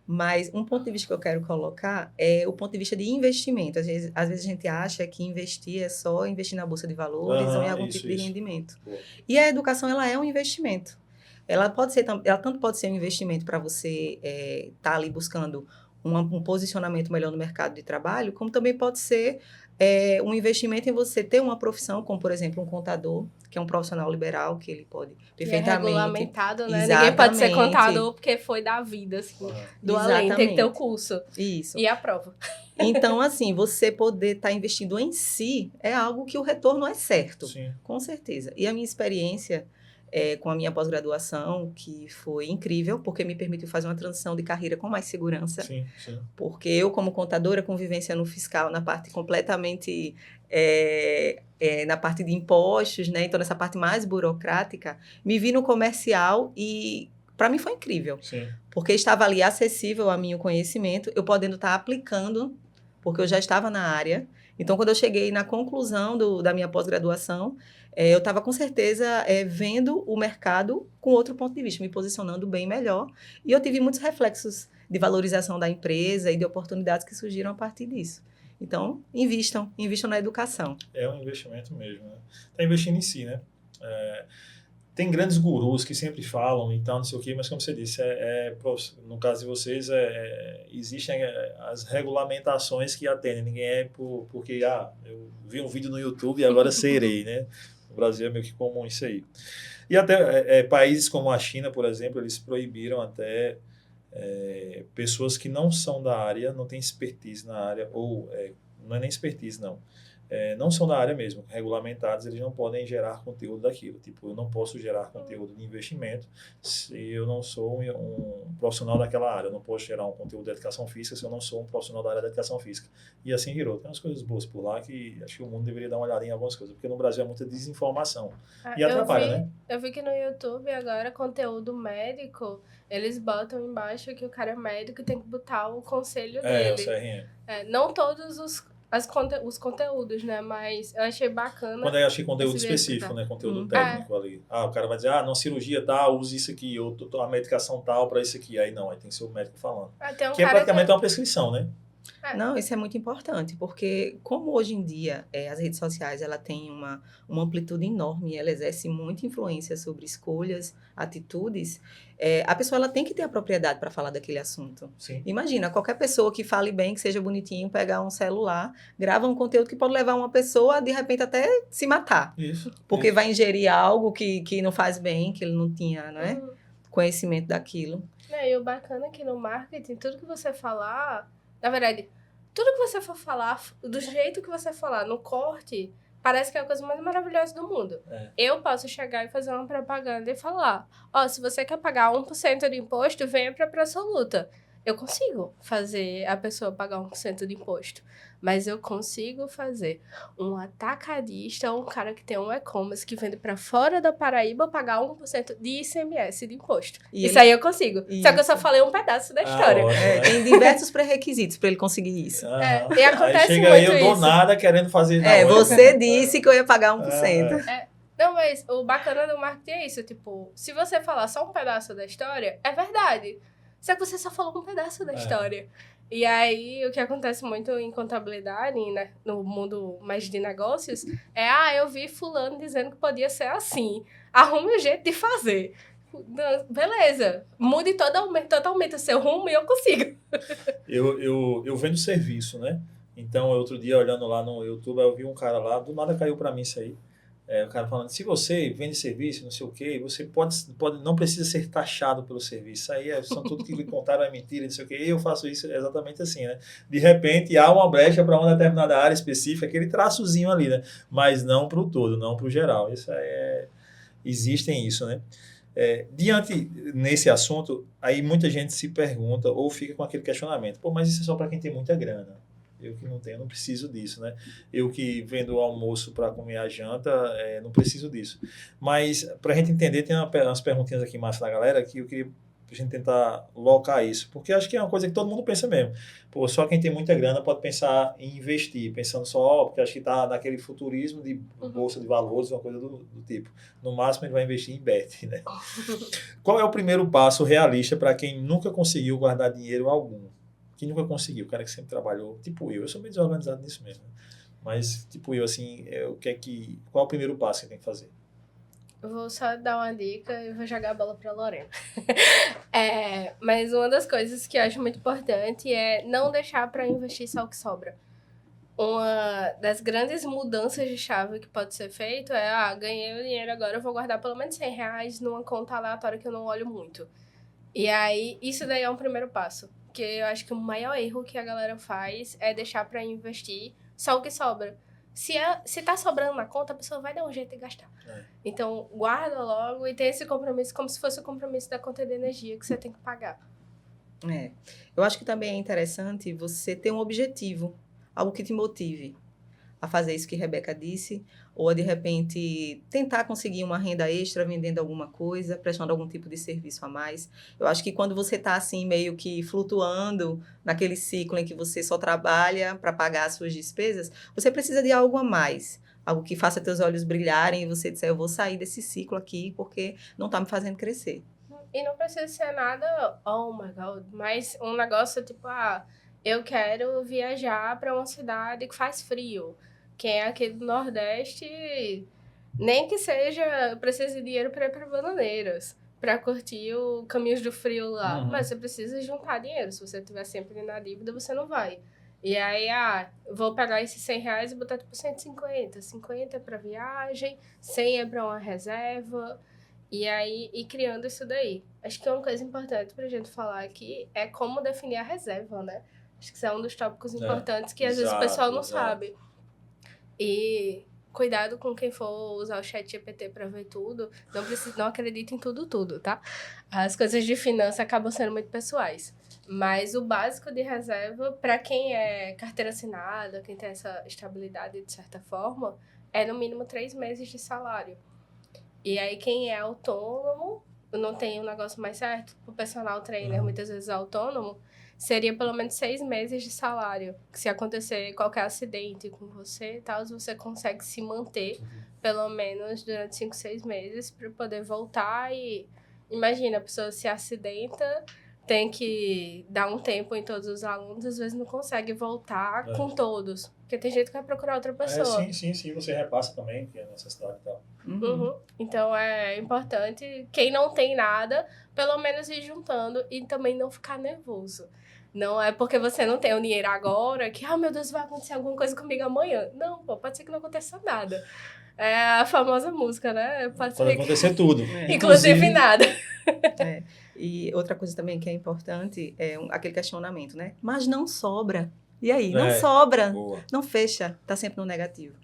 Mas um ponto de vista que eu quero colocar é o ponto de vista de investimento. Às vezes a gente acha que investir é só investir na bolsa de valores ou em algum tipo de rendimento. E a educação, ela é um investimento. Ela tanto pode ser um investimento para você estar ali buscando um posicionamento melhor no mercado de trabalho, como também pode ser um investimento em você ter uma profissão, como, por exemplo, um contador, que é um profissional liberal, que ele pode perfeitamente... É regulamentado, né? Exatamente. Ninguém pode ser contador porque foi da vida, assim, do além, tem que ter o curso. Isso. E a prova. Então, assim, você poder estar investindo em si é algo que o retorno é certo. Sim. Com certeza. E a minha experiência com a minha pós-graduação, que foi incrível, porque me permitiu fazer uma transição de carreira com mais segurança. Sim. Porque eu, como contadora, convivência no fiscal, na parte completamente... na parte de impostos, né? Então, nessa parte mais burocrática, me vi no comercial e... Para mim foi incrível. Sim. Porque estava ali acessível a mim o conhecimento, eu podendo estar aplicando, porque eu já estava na área. Então, quando eu cheguei na conclusão da minha pós-graduação, eu estava com certeza vendo o mercado com outro ponto de vista, me posicionando bem melhor. E eu tive muitos reflexos de valorização da empresa e de oportunidades que surgiram a partir disso. Então, invistam na educação. É um investimento mesmo, né? Está investindo em si, né? Tem grandes gurus que sempre falam e tal, não sei o quê, mas como você disse, no caso de vocês, existem as regulamentações que atendem. Ninguém porque eu vi um vídeo no YouTube e agora serei, né? No Brasil é meio que comum isso aí. E até países como a China, por exemplo, eles proibiram até pessoas que não são da área, não têm expertise na área, ou não é nem expertise, não. Não são da área mesmo, regulamentados, eles não podem gerar conteúdo daquilo. Tipo, eu não posso gerar conteúdo de investimento se eu não sou um profissional daquela área. Eu não posso gerar um conteúdo de educação física se eu não sou um profissional da área da educação física. E assim virou. Tem umas coisas boas por lá que acho que o mundo deveria dar uma olhadinha em algumas coisas, porque no Brasil é muita desinformação. E atrapalha, né? Eu vi que no YouTube agora, conteúdo médico, eles botam embaixo que o cara é médico e tem que botar o conselho dele. O CRM. Não todos os conteúdos, né? Mas eu achei bacana. Quando eu achei conteúdo específico, né? Conteúdo técnico ali. O cara vai dizer, numa cirurgia tal, use isso aqui, ou a medicação tal para isso aqui. Aí não, aí tem que ser o médico falando. Que é praticamente uma prescrição, né? Não, isso é muito importante, porque como hoje em dia as redes sociais ela tem uma amplitude enorme, ela exerce muita influência sobre escolhas, atitudes, a pessoa ela tem que ter a propriedade para falar daquele assunto. Sim. Imagina, qualquer pessoa que fale bem, que seja bonitinho, pegar um celular, grava um conteúdo que pode levar uma pessoa, de repente, até se matar. Isso. Porque vai ingerir algo que não faz bem, que ele não tinha, conhecimento daquilo. E o bacana é que no marketing, tudo que você falar... Na verdade, tudo que você for falar, do jeito que você falar, no corte, parece que é a coisa mais maravilhosa do mundo. Eu posso chegar e fazer uma propaganda e falar, se você quer pagar 1% de imposto, venha para a ProSoluta. Eu consigo fazer a pessoa pagar 1% de imposto, mas eu consigo fazer um atacadista ou um cara que tem um e-commerce que vende para fora da Paraíba pagar 1% de ICMS de imposto. Isso aí eu consigo. Só que eu só falei um pedaço da história. Ótimo, né? Tem diversos pré-requisitos para ele conseguir isso. E acontece aí chega muito aí, eu isso. do nada querendo fazer... Você disse que eu ia pagar 1%. Não, mas o bacana do marketing é isso, tipo, se você falar só um pedaço da história, é verdade. Só que você só falou um pedaço da história. E aí, o que acontece muito em contabilidade, né, no mundo mais de negócios, é, eu vi fulano dizendo que podia ser assim. Arrume um jeito de fazer. Beleza. Mude totalmente o seu rumo e eu consigo. Eu vendo serviço, né? Então, outro dia, olhando lá no YouTube, eu vi um cara lá, do nada caiu para mim isso aí. O cara falando, se você vende serviço, não sei o quê, você pode não precisa ser taxado pelo serviço. Isso aí são tudo que lhe contaram é mentira, não sei o quê. Eu faço isso exatamente assim, né? De repente, há uma brecha para uma determinada área específica, aquele traçozinho ali, né? Mas não para o todo, não para o geral. Isso existem isso, né? Diante nesse assunto, aí muita gente se pergunta ou fica com aquele questionamento. Pô, mas isso é só para quem tem muita grana. Eu que não tenho, não preciso disso, né? Eu que vendo o almoço para comer a janta, não preciso disso. Mas, para a gente entender, tem umas perguntinhas aqui massa da galera que eu queria a gente tentar locar isso. Porque acho que é uma coisa que todo mundo pensa mesmo. Pô, só quem tem muita grana pode pensar em investir, pensando só, porque acho que está naquele futurismo de bolsa de valores, uma coisa do tipo. No máximo, ele vai investir em bet, né? Qual é o primeiro passo realista para quem nunca conseguiu guardar dinheiro algum? Que nunca conseguiu, o cara que sempre trabalhou, tipo eu sou meio desorganizado nisso mesmo, né? Mas tipo eu, assim, qual é o primeiro passo que tem que fazer? Eu vou só dar uma dica e vou jogar a bola pra Lorena. Mas uma das coisas que eu acho muito importante é não deixar para investir só o que sobra. Uma das grandes mudanças de chave que pode ser feito é, ganhei o dinheiro agora, eu vou guardar pelo menos R$100 numa conta aleatória que eu não olho muito. E aí, isso daí é um primeiro passo. Porque eu acho que o maior erro que a galera faz é deixar para investir só o que sobra. Se tá sobrando na conta, a pessoa vai dar um jeito de gastar. Então, guarda logo e tem esse compromisso como se fosse o compromisso da conta de energia que você tem que pagar. Eu acho que também é interessante você ter um objetivo, algo que te motive a fazer isso que a Rebeca disse, ou de repente tentar conseguir uma renda extra vendendo alguma coisa, prestando algum tipo de serviço a mais. Eu acho que quando você está assim meio que flutuando naquele ciclo em que você só trabalha para pagar as suas despesas, você precisa de algo a mais, algo que faça teus olhos brilharem e você disser, eu vou sair desse ciclo aqui porque não está me fazendo crescer. E não precisa ser nada, oh my God, mas um negócio tipo, eu quero viajar para uma cidade que faz frio. Quem é aqui do Nordeste, nem que seja, precisa de dinheiro para ir para Bananeiras, para curtir o Caminhos do Frio lá. Mas você precisa juntar dinheiro. Se você estiver sempre na dívida, você não vai. E aí, vou pegar esses R$100 e botar tipo 150. 50 para viagem, 100 é para uma reserva. E aí, ir criando isso daí. Acho que uma coisa importante pra gente falar aqui é como definir a reserva, né? Acho que isso é um dos tópicos importantes que às vezes o pessoal não sabe. E cuidado com quem for usar o ChatGPT para ver tudo. Não acredite em tudo, tá? As coisas de finança acabam sendo muito pessoais. Mas o básico de reserva, para quem é carteira assinada, quem tem essa estabilidade de certa forma, é no mínimo 3 meses de salário. E aí, quem é autônomo, não tem um negócio mais certo, o personal trainer muitas vezes é autônomo, seria pelo menos 6 meses de salário. Que se acontecer qualquer acidente com você e tal, você consegue se manter pelo menos durante 5, 6 meses para poder voltar e... Imagina, a pessoa se acidenta, tem que dar um tempo em todos os alunos, às vezes não consegue voltar com todos. Porque tem gente que vai procurar outra pessoa. Sim, você repassa também, que é necessidade e tal. Então, é importante, quem não tem nada, pelo menos ir juntando e também não ficar nervoso. Não é porque você não tem o dinheiro agora que, meu Deus, vai acontecer alguma coisa comigo amanhã. Não, pode ser que não aconteça nada. É a famosa música, né? Pode acontecer tudo. Inclusive nada. E outra coisa também que é importante é aquele questionamento, né? Mas não sobra. E aí? Não sobra. Boa. Não fecha. Tá sempre no negativo.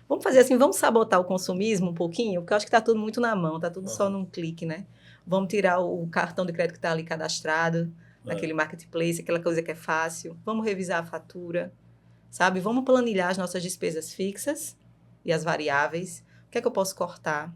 Vamos fazer assim, vamos sabotar o consumismo um pouquinho? Porque eu acho que tá tudo muito na mão, tá tudo só num clique, né? Vamos tirar o cartão de crédito que tá ali cadastrado. naquele marketplace, aquela coisa que é fácil. Vamos revisar a fatura, sabe? Vamos planilhar as nossas despesas fixas e as variáveis. O que é que eu posso cortar?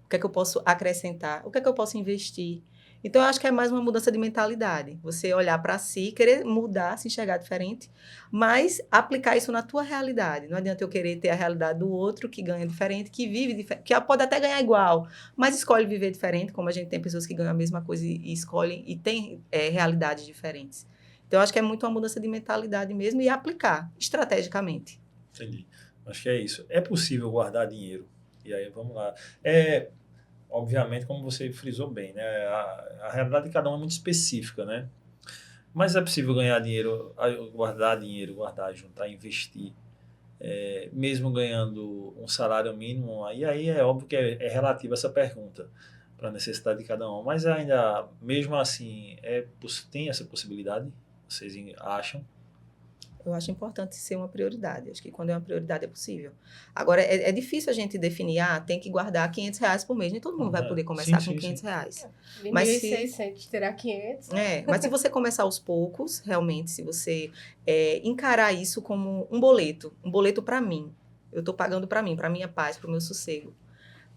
O que é que eu posso acrescentar? O que é que eu posso investir? Então, eu acho que é mais uma mudança de mentalidade. Você olhar para si, querer mudar, se enxergar diferente, mas aplicar isso na tua realidade. Não adianta eu querer ter a realidade do outro que ganha diferente, que vive diferente, que pode até ganhar igual, mas escolhe viver diferente, como a gente tem pessoas que ganham a mesma coisa e escolhem e têm realidades diferentes. Então, eu acho que é muito uma mudança de mentalidade mesmo e aplicar estrategicamente. Entendi. Acho que é isso. É possível guardar dinheiro? E aí, vamos lá. Obviamente, como você frisou bem, né? A realidade de cada um é muito específica, né? Mas é possível ganhar dinheiro, guardar, juntar, investir, mesmo ganhando um salário mínimo. E aí é óbvio que é relativo essa pergunta para a necessidade de cada um. Mas ainda, mesmo assim, tem essa possibilidade? Vocês acham? Eu acho importante ser uma prioridade. Acho que quando é uma prioridade é possível. Agora, é difícil a gente definir, tem que guardar R$ 500 por mês. Nem todo mundo vai poder começar com R$ 500. De Mas 1.600 terá 500. Mas se você começar aos poucos, realmente, se você encarar isso como um boleto para mim. Eu estou pagando para mim, para minha paz, para o meu sossego.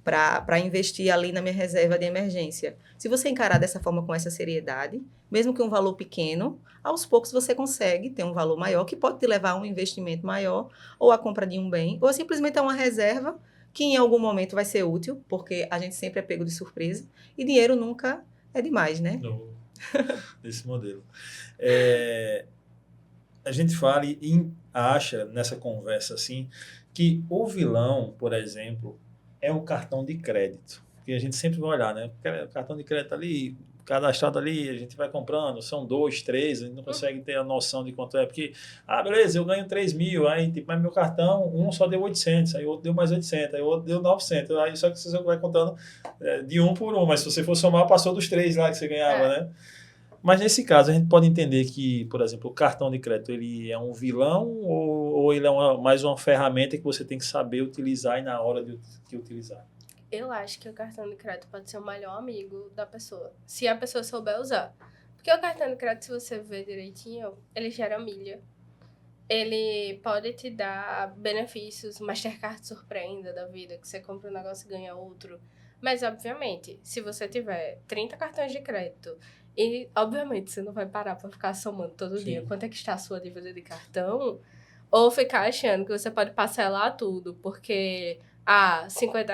Para investir ali na minha reserva de emergência. Se você encarar dessa forma, com essa seriedade, mesmo que um valor pequeno, aos poucos você consegue ter um valor maior, que pode te levar a um investimento maior, ou a compra de um bem, ou simplesmente a uma reserva, que em algum momento vai ser útil, porque a gente sempre é pego de surpresa, e dinheiro nunca é demais, né? Desse modelo. A gente fala e acha, nessa conversa assim, que o vilão, por exemplo, é o cartão de crédito. Porque a gente sempre vai olhar, né? O cartão de crédito ali, cadastrado ali, a gente vai comprando, são 2, 3, a gente não consegue ter a noção de quanto é. Porque, beleza, eu ganho 3 mil, aí, tipo, mas meu cartão, um só deu 800, aí o outro deu mais 800, aí o outro deu 900. Aí só que você vai contando de um por um, mas se você for somar, passou dos 3 lá que você ganhava, né? Mas nesse caso, a gente pode entender que, por exemplo, o cartão de crédito ele é um vilão ou ele é mais uma ferramenta que você tem que saber utilizar e na hora de utilizar? Eu acho que o cartão de crédito pode ser o melhor amigo da pessoa, se a pessoa souber usar. Porque o cartão de crédito, se você ver direitinho, ele gera milha. Ele pode te dar benefícios, Mastercard surpreenda da vida, que você compra um negócio e ganha outro. Mas, obviamente, se você tiver 30 cartões de crédito e, obviamente, você não vai parar para ficar somando todo dia quanto é que está a sua dívida de cartão, ou ficar achando que você pode parcelar tudo, porque, R$ 50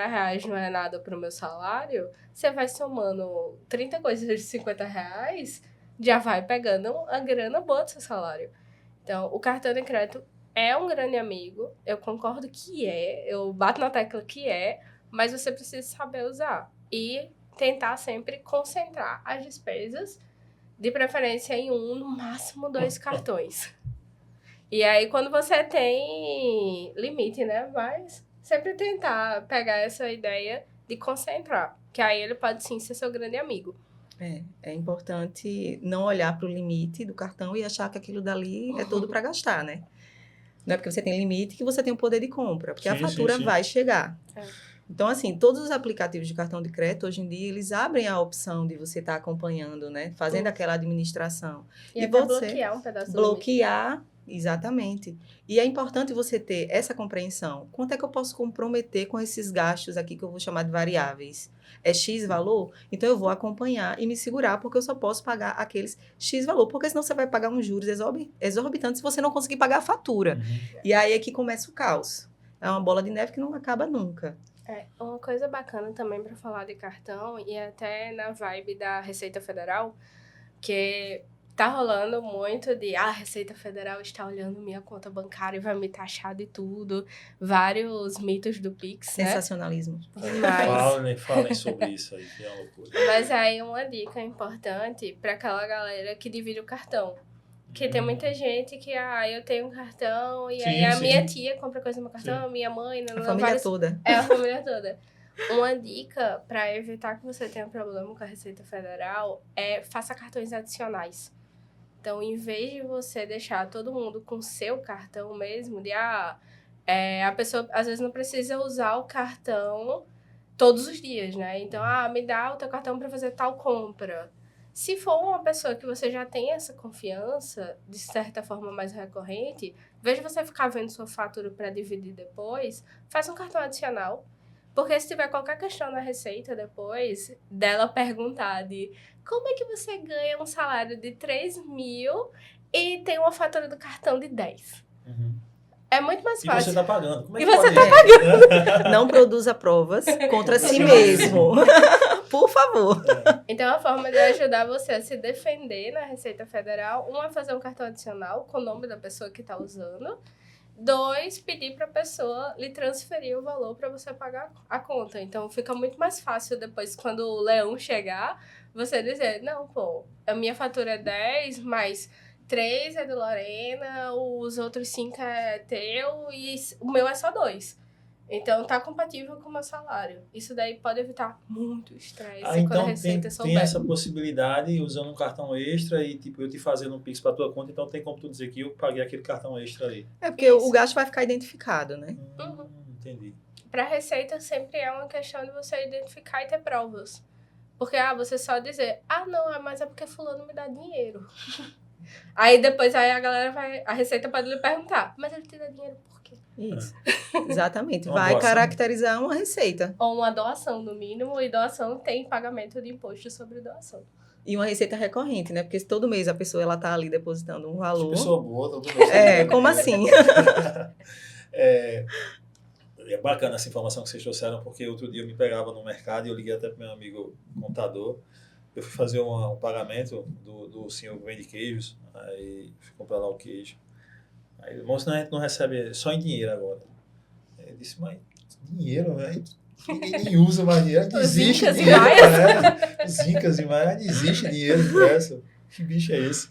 não é nada para o meu salário, você vai somando 30 coisas de R$ 50, já vai pegando a grana boa do seu salário. Então, o cartão de crédito é um grande amigo, eu concordo que eu bato na tecla que mas você precisa saber usar e tentar sempre concentrar as despesas, de preferência em no máximo 2 cartões. E aí, quando você tem limite, né? Mas sempre tentar pegar essa ideia de concentrar, que aí ele pode sim ser seu grande amigo. É importante não olhar para o limite do cartão e achar que aquilo dali é todo para gastar, né? Não é porque você tem limite que você tem o poder de compra, porque a fatura vai chegar. Então, assim, todos os aplicativos de cartão de crédito, hoje em dia, eles abrem a opção de você estar acompanhando, né? Fazendo aquela administração. E até você bloquear um pedaço do bloquear, exatamente. E é importante você ter essa compreensão. Quanto é que eu posso comprometer com esses gastos aqui que eu vou chamar de variáveis? É X valor? Então, eu vou acompanhar e me segurar, porque eu só posso pagar aqueles X valor. Porque senão você vai pagar uns juros exorbitantes se você não conseguir pagar a fatura. E aí é que começa o caos. É uma bola de neve que não acaba nunca. Uma coisa bacana também para falar de cartão, e até na vibe da Receita Federal, que tá rolando muito de a Receita Federal está olhando minha conta bancária e vai me taxar de tudo. Vários mitos do Pix, Sensacionalismo. Né? Falem sobre isso aí, que é uma loucura. Mas aí uma dica importante para aquela galera que divide o cartão. Porque tem muita gente que, eu tenho um cartão, e aí a minha tia compra coisa no meu cartão, a minha mãe... A família toda. A família toda. Uma dica para evitar que você tenha problema com a Receita Federal faça cartões adicionais. Então, em vez de você deixar todo mundo com o seu cartão mesmo, a pessoa às vezes não precisa usar o cartão todos os dias, né? Então, me dá o teu cartão para fazer tal compra. Se for uma pessoa que você já tem essa confiança, de certa forma mais recorrente, em vez de você ficar vendo sua fatura para dividir depois, faz um cartão adicional. Porque se tiver qualquer questão na Receita depois, dela perguntar de como é que você ganha um salário de 3.000 e tem uma fatura do cartão de 10? Uhum. É muito mais E fácil. você está pagando. Como é E que você pode? tá pagando. Não produza provas contra si Si mesmo. Por favor. Então, a forma de ajudar você a se defender na Receita Federal, um é fazer um cartão adicional com o nome da pessoa que está usando. 2, pedir para a pessoa lhe transferir o valor para você pagar a conta. Então, fica muito mais fácil depois, quando o leão chegar, você dizer, não, pô, a minha fatura é 10, mas 3 é do Lorena, os outros 5 é teu e o meu é só 2. Então, tá compatível com o meu salário. Isso daí pode evitar muito estresse quando a Então Receita tem souber. essa possibilidade usando um cartão extra e tipo eu te fazendo um Pix para tua conta, então tem como tu dizer que eu paguei aquele cartão extra ali. É porque Isso. o gasto vai ficar identificado, né? Entendi. Para Receita sempre é uma questão de você identificar e ter provas. Porque, você só dizer, não, mas é porque fulano me dá dinheiro. Aí depois a galera a Receita pode lhe perguntar, mas ele te dá dinheiro por quê? Isso. Exatamente. Uma Vai doação. caracterizar uma receita. Ou uma doação, no mínimo, e doação tem pagamento de imposto sobre doação. E uma receita recorrente, né? Porque se todo mês a pessoa ela tá ali depositando um Que valor. pessoa boa, todo mundo. Como assim? É bacana essa informação que vocês trouxeram, porque outro dia eu me pegava no mercado e eu liguei até para meu amigo contador. Eu fui fazer um pagamento do senhor que vende queijos, aí fui comprar lá o queijo. Aí ele, moço, a gente não recebe só em dinheiro agora. Aí eu disse, mas dinheiro, velho? Ninguém nem usa mais dinheiro, desiste de dinheiro. Os incas e mais, desiste de dinheiro impresso. Que bicho é esse?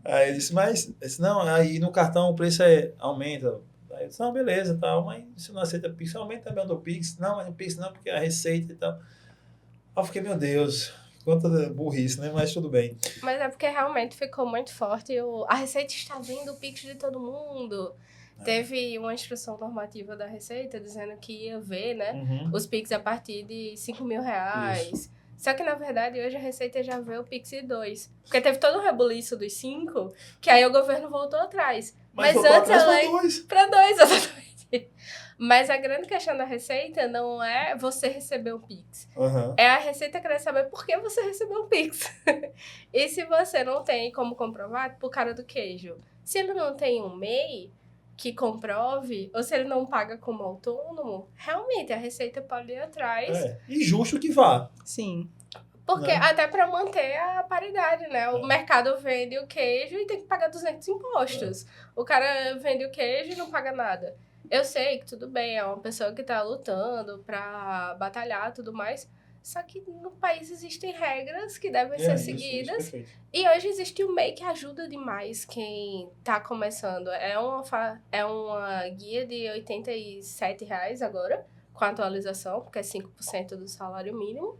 Aí ele disse, mas não, aí no cartão o preço aumenta. Aí eu disse, não, beleza, tal, mas se não aceita Pix, aumenta também o do Pix. Não, mas o Pix não, porque é a receita e tal. Aí eu fiquei, meu Deus, quanta burrice, né? Mas tudo bem. Mas é porque realmente ficou muito forte. A Receita está vendo o Pix de todo mundo. Teve uma instrução normativa da Receita dizendo que ia ver, né, os Pix a partir de R$5.000. Isso. Só que, na verdade, hoje a Receita já vê o Pix de 2. Porque teve todo um rebuliço dos 5, que aí o governo voltou atrás. Mas antes a lei... Para 2, exatamente. Mas a grande questão da Receita não é você receber um Pix. É a Receita querer saber por que você recebeu um Pix. E se você não tem como comprovar, por cara do queijo. Se ele não tem um MEI que comprove, ou se ele não paga como autônomo, realmente a Receita pode ir atrás. E justo que vá. Sim. Porque até para manter a paridade, né? O mercado vende o queijo e tem que pagar 200 impostos. O cara vende o queijo e não paga nada. Eu sei que tudo bem, é uma pessoa que tá lutando para batalhar e tudo mais. Só que no país existem regras que devem ser seguidas. Isso, e hoje existe o MEI que ajuda demais quem tá começando. É uma guia de R$87 agora, com a atualização, porque é 5% do salário mínimo.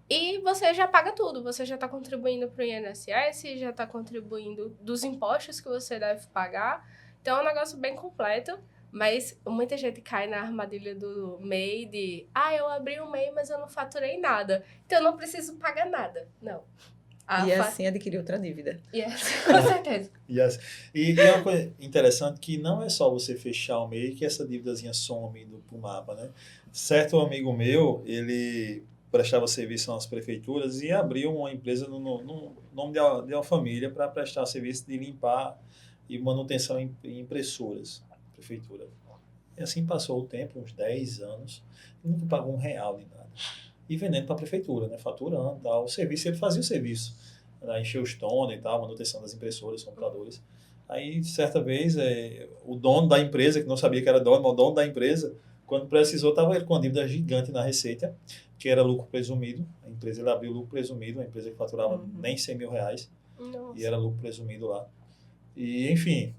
E você já paga tudo. Você já está contribuindo para o INSS, já está contribuindo dos impostos que você deve pagar. Então é um negócio bem completo. Mas muita gente cai na armadilha do MEI de... eu abri o MEI, mas eu não faturei nada. Então eu não preciso pagar nada. Não. Assim adquirir outra dívida. Com certeza. E é uma coisa interessante que não é só você fechar o MEI que essa dívidazinha some pro mapa, né? Certo amigo meu, ele prestava serviço nas prefeituras e abriu uma empresa no nome de uma família para prestar serviço de limpar e manutenção em impressoras. Prefeitura. E assim passou o tempo, uns 10 anos, e nunca pagou R$1 de nada. E vendendo para a prefeitura, né? Faturando, tal. O serviço, ele fazia o serviço. Né? Encheu os toner e tal, manutenção das impressoras, computadores. Aí, certa vez, o dono da empresa, que não sabia que era dono, mas o dono da empresa, quando precisou, estava com uma dívida gigante na Receita, que era lucro presumido. A empresa, ele abriu lucro presumido, uma empresa que faturava nem R$100 mil. Nossa. E era lucro presumido lá. E, enfim,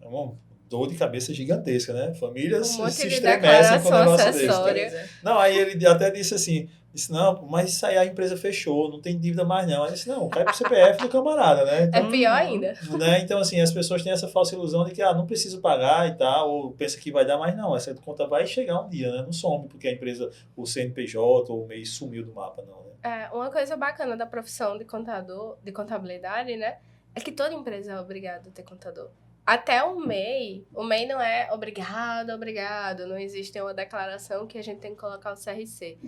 dor de cabeça gigantesca, né? Famílias se estremecem com o negócio desse. Não, aí ele até disse assim, Disse, não, mas isso aí a empresa fechou, não tem dívida mais não. Aí disse, não, cai pro CPF do camarada, né? Então, É pior ainda. né? Então, assim, as pessoas têm essa falsa ilusão de que, não preciso pagar e tal, ou pensa que vai dar, mas não, essa conta vai chegar um dia, né? Não some porque a empresa, o CNPJ ou o MEI sumiu do mapa, não, né? Uma coisa bacana da profissão de contador, de contabilidade, né? É que toda empresa é obrigada a ter contador. Até o MEI não é obrigado, não existe uma declaração que a gente tem que colocar o CRC.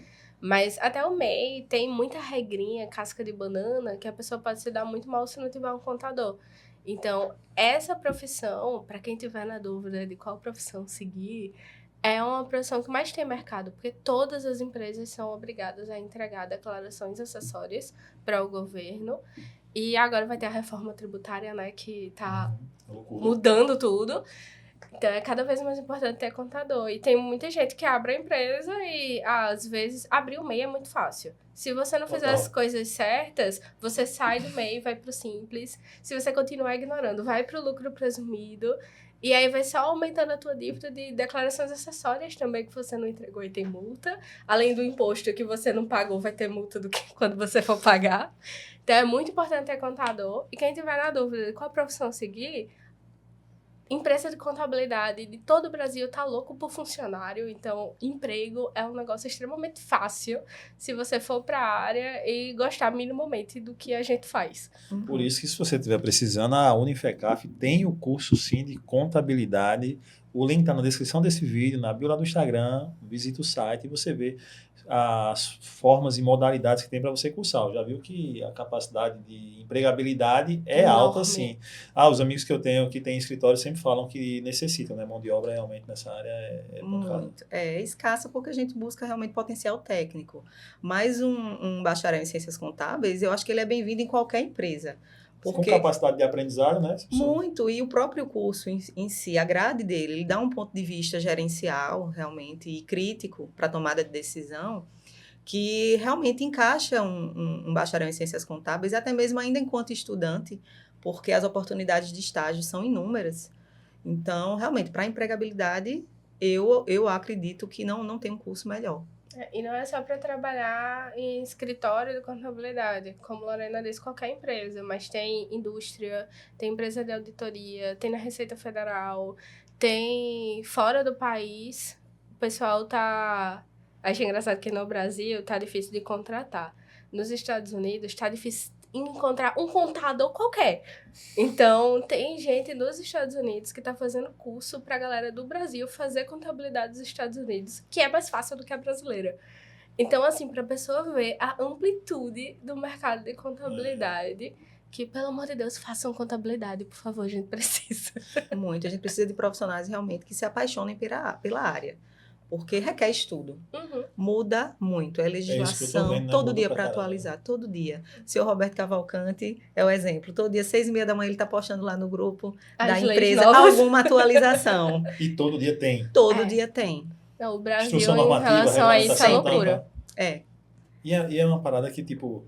Mas até o MEI tem muita regrinha, casca de banana, que a pessoa pode se dar muito mal se não tiver um contador. Então, essa profissão, para quem tiver na dúvida de qual profissão seguir, é uma profissão que mais tem mercado, porque todas as empresas são obrigadas a entregar declarações acessórias para o governo. E agora vai ter a reforma tributária, né, que tá mudando tudo. Então, é cada vez mais importante ter contador. E tem muita gente que abre a empresa e, às vezes, abrir o MEI é muito fácil. Se você não fizer as coisas certas, você sai do MEI e vai pro Simples. Se você continuar ignorando, vai pro lucro presumido. E aí vai só aumentando a tua dívida de declarações acessórias também, que você não entregou e tem multa. Além do imposto que você não pagou, vai ter multa do que quando você for pagar. Então, é muito importante ter contador. E quem tiver na dúvida de qual profissão seguir, empresa de contabilidade de todo o Brasil tá louco por funcionário, então emprego é um negócio extremamente fácil se você for para a área e gostar minimamente do que a gente faz. Por isso que se você estiver precisando, a Unifecaf tem o curso sim de contabilidade. O link está na descrição desse vídeo, na bio lá do Instagram, visita o site e você vê as formas e modalidades que tem para você cursar. Já viu que a capacidade de empregabilidade é alta, sim. Os amigos que eu tenho que têm escritório sempre falam que necessitam, né? Mão de obra realmente nessa área é muito. É escassa porque a gente busca realmente potencial técnico. Mas um bacharel em ciências contábeis, eu acho que ele é bem-vindo em qualquer empresa. Porque, com capacidade de aprendizado, né? Muito, e o próprio curso em si, a grade dele, ele dá um ponto de vista gerencial, realmente, e crítico para a tomada de decisão, que realmente encaixa um bacharel em ciências contábeis, até mesmo ainda enquanto estudante, porque as oportunidades de estágio são inúmeras. Então, realmente, para a empregabilidade, eu acredito que não tem um curso melhor. E não é só para trabalhar em escritório de contabilidade, como Lorena disse, qualquer empresa, mas tem indústria, tem empresa de auditoria, tem na Receita Federal, tem fora do país. O pessoal tá... Achei engraçado que no Brasil tá difícil de contratar. Nos Estados Unidos tá difícil encontrar um contador qualquer. Então, tem gente nos Estados Unidos que tá fazendo curso pra galera do Brasil fazer contabilidade dos Estados Unidos, que é mais fácil do que a brasileira. Então, assim, pra pessoa ver a amplitude do mercado de contabilidade, que, pelo amor de Deus, façam contabilidade, por favor, a gente precisa. Muito, a gente precisa de profissionais realmente que se apaixonem pela área. Porque requer estudo. Muda muito. É legislação, vendo, né? Todo dia para atualizar, todo dia. O senhor Roberto Cavalcante é o exemplo. Todo dia, 6h30 da manhã, ele está postando lá no grupo da empresa alguma atualização. E todo dia tem. Todo dia tem. Não, o Brasil, em relação a isso, é loucura. E é uma parada que, tipo,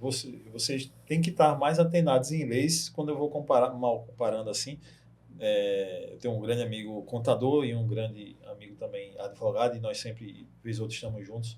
vocês têm que estar mais antenados em inglês. Quando eu vou comparando assim, eu tenho um grande amigo contador e um grande amigo também advogado, e nós sempre, vez ou outra, estamos juntos.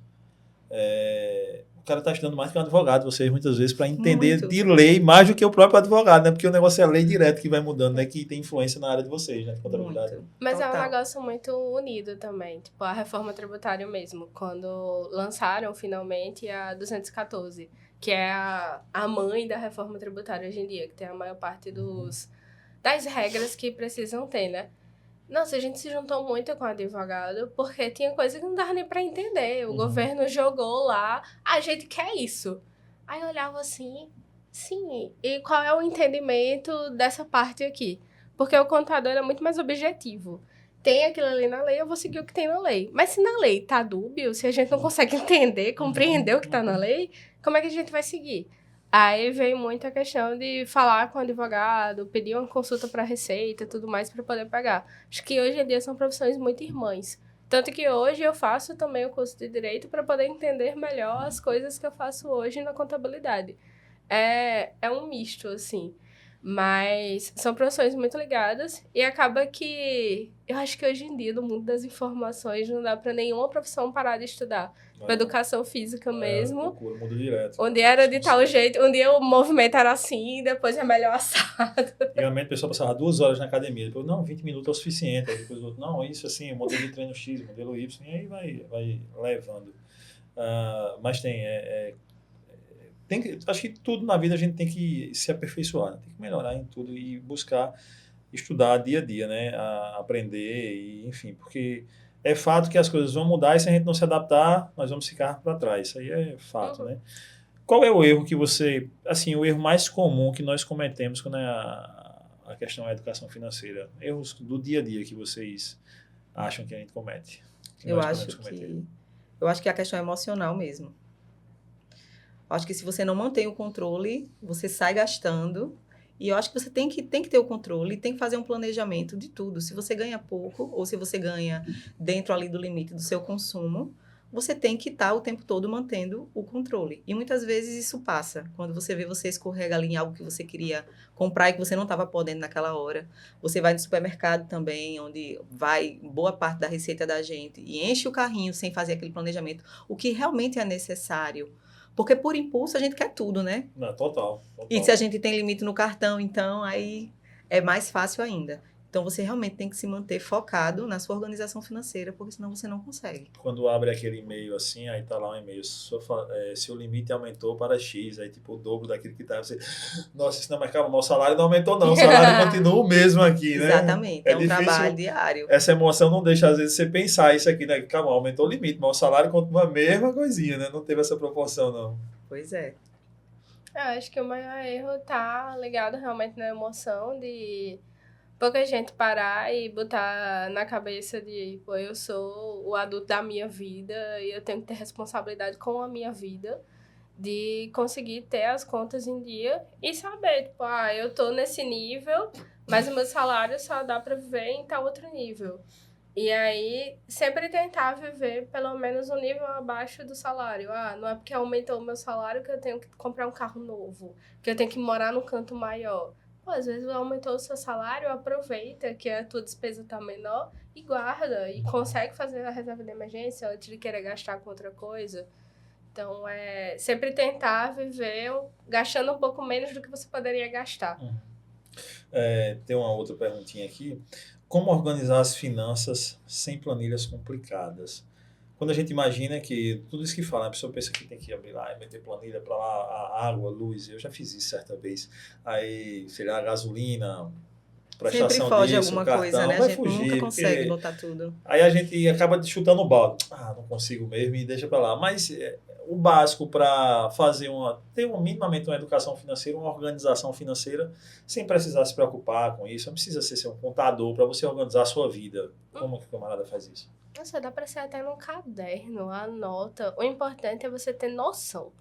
O cara está estudando mais que um advogado, vocês, muitas vezes, para entender de lei mais do que o próprio advogado, né? Porque o negócio é a lei direto que vai mudando, né? Que tem influência na área de vocês, né? De contabilidade. Mas total. É um negócio muito unido também. Tipo, a reforma tributária mesmo, quando lançaram finalmente a 214, que é a mãe da reforma tributária hoje em dia, que tem a maior parte das regras que precisam ter, né? Nossa, a gente se juntou muito com o advogado, porque tinha coisa que não dava nem pra entender. O governo jogou lá, a gente quer isso. Aí eu olhava assim, sim, e qual é o entendimento dessa parte aqui? Porque o contador é muito mais objetivo. Tem aquilo ali na lei, eu vou seguir o que tem na lei. Mas se na lei tá dúbio, se a gente não consegue entender, compreender o que tá na lei, como é que a gente vai seguir? Aí veio muito a questão de falar com o advogado, pedir uma consulta para a Receita e tudo mais para poder pagar. Acho que hoje em dia são profissões muito irmãs. Tanto que hoje eu faço também o curso de Direito para poder entender melhor as coisas que eu faço hoje na contabilidade. É um misto, assim. Mas são profissões muito ligadas e acaba que eu acho que hoje em dia, no mundo das informações, não dá para nenhuma profissão parar de estudar. Para educação física mesmo, Loucura, muda direto. um dia era de tal jeito, um dia o movimento era assim, depois é melhor assado. Antigamente a pessoa passava 2 horas na academia, depois, não, 20 minutos é o suficiente. Aí depois o outro, não, isso assim, modelo de treino X, modelo Y, e aí vai levando. Mas acho que tudo na vida a gente tem que se aperfeiçoar, né? Tem que melhorar em tudo e buscar estudar dia a dia, né? Aprender, e, enfim, porque é fato que as coisas vão mudar e se a gente não se adaptar, nós vamos ficar para trás. Isso aí é fato, né? Qual é o erro que o erro mais comum que nós cometemos quando a questão é a educação financeira? Erros do dia a dia que vocês acham que a gente comete? Eu acho que a questão é emocional mesmo. Eu acho que se você não mantém o controle, você sai gastando. E eu acho que você tem que ter o controle, tem que fazer um planejamento de tudo. Se você ganha pouco, ou se você ganha dentro ali do limite do seu consumo, você tem que estar o tempo todo mantendo o controle. E muitas vezes isso passa. Quando você vê, você escorrega ali em algo que você queria comprar e que você não estava podendo naquela hora. Você vai no supermercado também, onde vai boa parte da receita da gente e enche o carrinho sem fazer aquele planejamento. O que realmente é necessário. Porque por impulso a gente quer tudo, né? Não, total. E se a gente tem limite no cartão, então aí é mais fácil ainda. Então você realmente tem que se manter focado na sua organização financeira, porque senão você não consegue. Quando abre aquele e-mail assim, aí tá lá um e-mail, seu limite aumentou para X, aí tipo o dobro daquilo que tá, você, nossa, isso não, mas calma, meu salário não aumentou não, o salário continua o mesmo aqui, né? Exatamente, é um difícil, trabalho diário. Essa emoção não deixa às vezes você pensar isso aqui, né? Calma, aumentou o limite, mas o salário continua a mesma coisinha, né? Não teve essa proporção não. Pois é. Eu acho que o maior erro tá ligado realmente na emoção de pouca gente parar e botar na cabeça de, pô, eu sou o adulto da minha vida e eu tenho que ter responsabilidade com a minha vida, de conseguir ter as contas em dia e saber, tipo, eu tô nesse nível, mas o meu salário só dá pra viver em tal outro nível. E aí, sempre tentar viver pelo menos um nível abaixo do salário. Não é porque aumentou o meu salário que eu tenho que comprar um carro novo, que eu tenho que morar num canto maior. Pô, às vezes aumentou o seu salário, aproveita que a tua despesa tá menor e guarda. E consegue fazer a reserva de emergência antes de querer gastar com outra coisa. Então, é sempre tentar viver gastando um pouco menos do que você poderia gastar. Tem uma outra perguntinha aqui. Como organizar as finanças sem planilhas complicadas? Quando a gente imagina que tudo isso que fala, a pessoa pensa que tem que abrir lá e meter planilha para lá, a água, a luz, eu já fiz isso certa vez. Aí, sei lá, a gasolina, prestação sempre foge disso, alguma cartão, coisa, né? vai A gente fugir, nunca consegue porque botar tudo. aí a gente acaba chutando o balde. Não consigo mesmo e deixa para lá. Mas o básico para ter minimamente uma educação financeira, uma organização financeira, sem precisar se preocupar com isso. Não precisa ser um contador para você organizar a sua vida. Como que o camarada faz isso? Nossa, dá pra ser até num caderno, anota. O importante é você ter noção.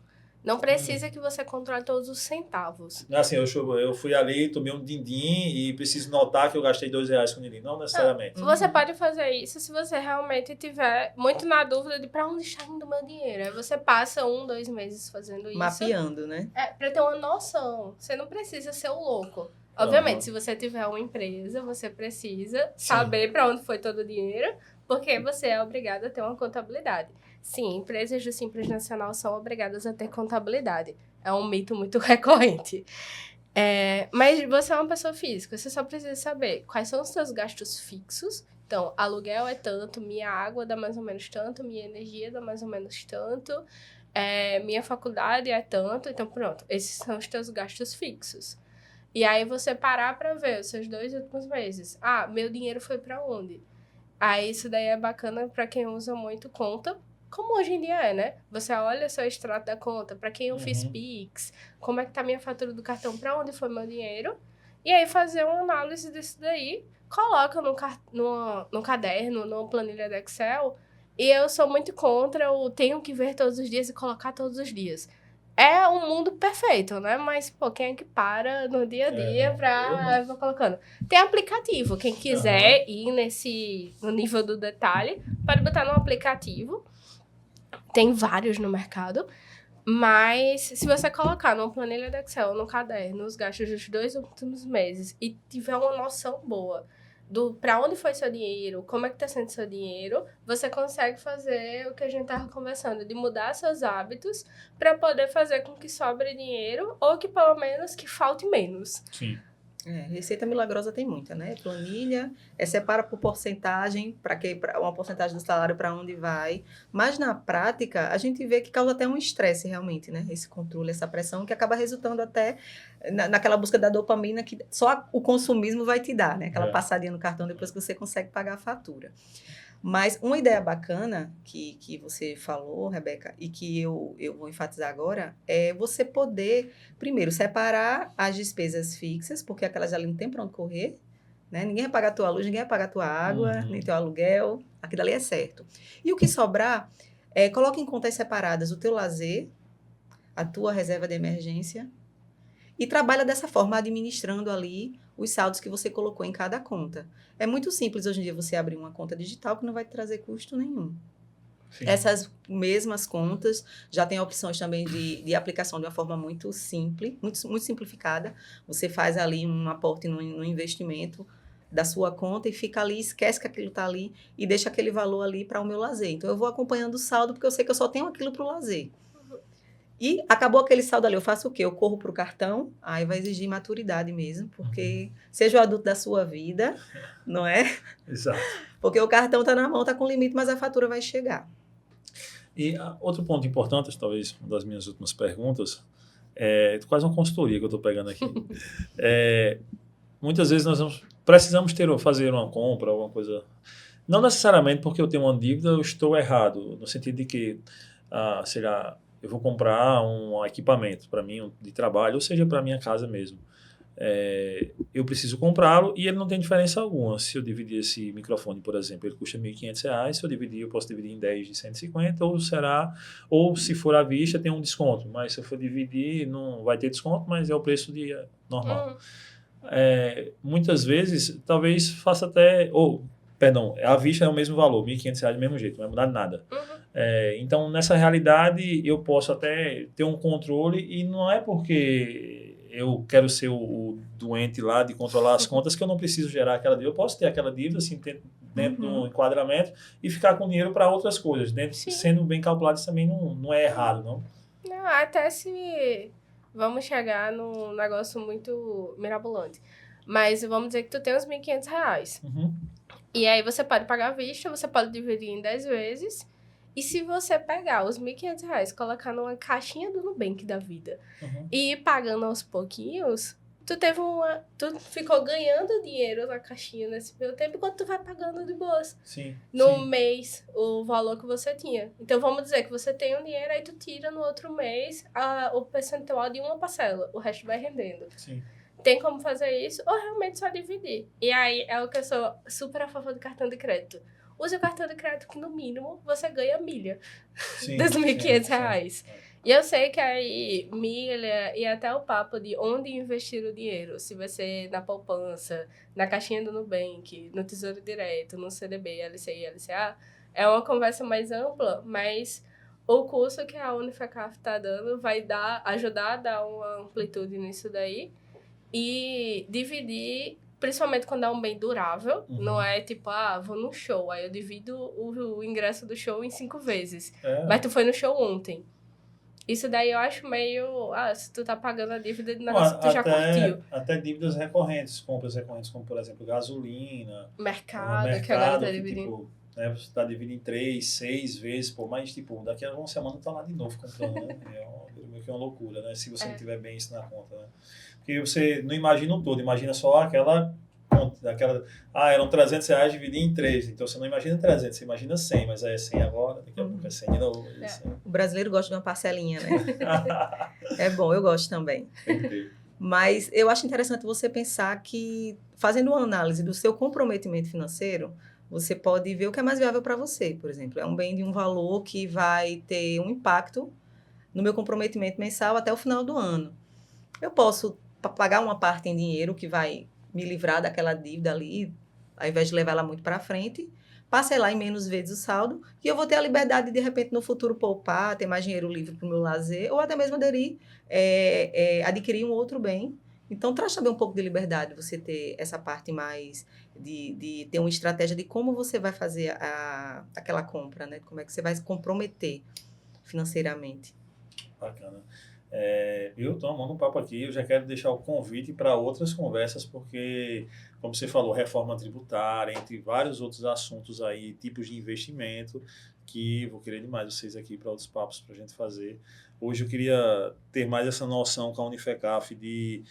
Não precisa que você controle todos os centavos. Assim, eu fui ali, tomei um din-din e preciso notar que eu gastei R$2 com din-din. Não necessariamente. Você pode fazer isso se você realmente tiver muito na dúvida de pra onde está indo o meu dinheiro. Aí você passa 1-2 meses fazendo isso. Mapeando, né? Pra ter uma noção. Você não precisa ser o louco. Obviamente, se você tiver uma empresa, você precisa saber pra onde foi todo o dinheiro, porque você é obrigado a ter uma contabilidade. Sim, empresas do Simples Nacional são obrigadas a ter contabilidade. É um mito muito recorrente. Mas você é uma pessoa física, você só precisa saber quais são os seus gastos fixos. Então, aluguel é tanto, minha água dá mais ou menos tanto, minha energia dá mais ou menos tanto, minha faculdade é tanto. Então, pronto, esses são os teus gastos fixos. E aí você parar para ver os seus 2 últimos meses. Meu dinheiro foi para onde? Aí isso daí é bacana para quem usa muito conta, como hoje em dia né? Você olha o seu extrato da conta, para quem eu fiz Pix, como é que tá a minha fatura do cartão, para onde foi meu dinheiro, e aí fazer uma análise disso daí, coloca no caderno, numa planilha do Excel, e eu sou muito contra o tenho que ver todos os dias e colocar todos os dias. É um mundo perfeito, né? Mas, quem é que para no dia a dia vou colocando? Tem aplicativo. Quem quiser ir no nível do detalhe, pode botar no aplicativo. Tem vários no mercado. Mas, se você colocar numa planilha do Excel, no caderno, os gastos dos 2 últimos meses e tiver uma noção boa do para onde foi seu dinheiro, como é que tá sendo seu dinheiro, você consegue fazer o que a gente tava conversando, de mudar seus hábitos para poder fazer com que sobre dinheiro ou que pelo menos que falte menos. Sim. Receita milagrosa tem muita, né? Planilha, separa por porcentagem, para uma porcentagem do salário para onde vai. Mas na prática, a gente vê que causa até um estresse realmente, né? Esse controle, essa pressão, que acaba resultando até naquela busca da dopamina que só o consumismo vai te dar, né? Aquela passadinha no cartão depois que você consegue pagar a fatura. Mas uma ideia bacana que você falou, Rebeca, e que eu vou enfatizar agora, é você poder, primeiro, separar as despesas fixas, porque aquelas ali não tem para onde correr, né? Ninguém vai pagar a tua luz, ninguém vai pagar a tua água, nem teu aluguel, aquilo ali é certo. E o que sobrar, coloque em contas separadas o teu lazer, a tua reserva de emergência, e trabalha dessa forma, administrando ali os saldos que você colocou em cada conta. É muito simples hoje em dia você abrir uma conta digital que não vai te trazer custo nenhum. Sim. Essas mesmas contas já tem opções também de aplicação de uma forma muito simples, muito simplificada. Você faz ali um aporte no investimento da sua conta e fica ali, esquece que aquilo está ali e deixa aquele valor ali para o meu lazer. Então, eu vou acompanhando o saldo porque eu sei que eu só tenho aquilo para o lazer. E acabou aquele saldo ali, eu faço o quê? Eu corro para o cartão, aí vai exigir maturidade mesmo, porque seja o adulto da sua vida, não é? Exato. Porque o cartão está na mão, está com limite, mas a fatura vai chegar. E outro ponto importante, talvez uma das minhas últimas perguntas, é quase uma consultoria que eu estou pegando aqui. Muitas vezes nós precisamos fazer uma compra, alguma coisa. Não necessariamente porque eu tenho uma dívida, eu estou errado, no sentido de que, sei lá, eu vou comprar um equipamento para mim de trabalho, ou seja, para minha casa mesmo. Eu preciso comprá-lo e ele não tem diferença alguma. Se eu dividir esse microfone, por exemplo, ele custa R$ 1.500, se eu dividir, eu posso dividir em 10 de 150, ou se for à vista, tem um desconto. Mas se eu for dividir, não vai ter desconto, mas é o preço normal. Muitas vezes, talvez faça até... à vista é o mesmo valor, R$ 1.500 do mesmo jeito, não vai mudar nada. Então, nessa realidade, eu posso até ter um controle e não é porque eu quero ser o doente lá de controlar as contas que eu não preciso gerar aquela dívida. Eu posso ter aquela dívida assim, dentro do enquadramento e ficar com dinheiro para outras coisas. Sendo bem calculado, isso também não é errado, não? Não, até se vamos chegar num negócio muito mirabolante. Mas vamos dizer que tu tem uns R$ 1.500. E aí você pode pagar à vista, você pode dividir em 10 vezes. E se você pegar os R$ 1.500, colocar numa caixinha do Nubank da vida e ir pagando aos pouquinhos, tu ficou ganhando dinheiro na caixinha nesse meio tempo, enquanto tu vai pagando de boas. No mês, o valor que você tinha. Então, vamos dizer que você tem um dinheiro, aí tu tira no outro mês o percentual de uma parcela, o resto vai rendendo. Tem como fazer isso ou realmente só dividir. E aí é o que eu sou super a favor do cartão de crédito. Use o cartão de crédito que, no mínimo, você ganha milha dos R$ 1.500. E eu sei que aí milha e até o papo de onde investir o dinheiro, se vai ser na poupança, na caixinha do Nubank, no Tesouro Direto, no CDB, LCI, LCA, é uma conversa mais ampla, mas o curso que a Unifacaf está dando vai ajudar a dar uma amplitude nisso daí e dividir, principalmente quando é um bem durável, não é tipo, vou num show, aí eu divido o ingresso do show em 5 vezes. Mas tu foi no show ontem. Isso daí eu acho meio... se tu tá pagando a dívida de negócio que tu já curtiu. Até dívidas recorrentes, compras recorrentes, como, por exemplo, gasolina. Mercado que agora tá dividindo. Tipo, né, você tá dividindo em 3, 6 vezes, mas tipo, daqui a uma semana tu tá lá de novo comprando, né? Meio que uma loucura, né? Se você não tiver bem isso na conta, né? Porque você não imagina o todo, imagina só aquela... eram R$300 dividido em 3, então você não imagina 300, você imagina 100, mas aí é 100 agora, daqui a pouco é 100 de novo. O brasileiro gosta de uma parcelinha, né? É bom, eu gosto também. Mas eu acho interessante você pensar que, fazendo uma análise do seu comprometimento financeiro, você pode ver o que é mais viável para você, por exemplo. É um bem de um valor que vai ter um impacto no meu comprometimento mensal até o final do ano. Eu posso pagar uma parte em dinheiro que vai me livrar daquela dívida ali, ao invés de levar ela muito para frente, parcelar em menos vezes o saldo, e eu vou ter a liberdade de repente, no futuro, poupar, ter mais dinheiro livre para o meu lazer, ou até mesmo adquirir um outro bem. Então, traz também um pouco de liberdade você ter essa parte mais de ter uma estratégia de como você vai fazer aquela compra, né? Como é que você vai se comprometer financeiramente. Bacana. Eu estou amando um papo aqui, eu já quero deixar o convite para outras conversas, porque, como você falou, reforma tributária, entre vários outros assuntos aí, tipos de investimento, que vou querer demais vocês aqui para outros papos para a gente fazer. Hoje eu queria ter mais essa noção com a Unifecaf de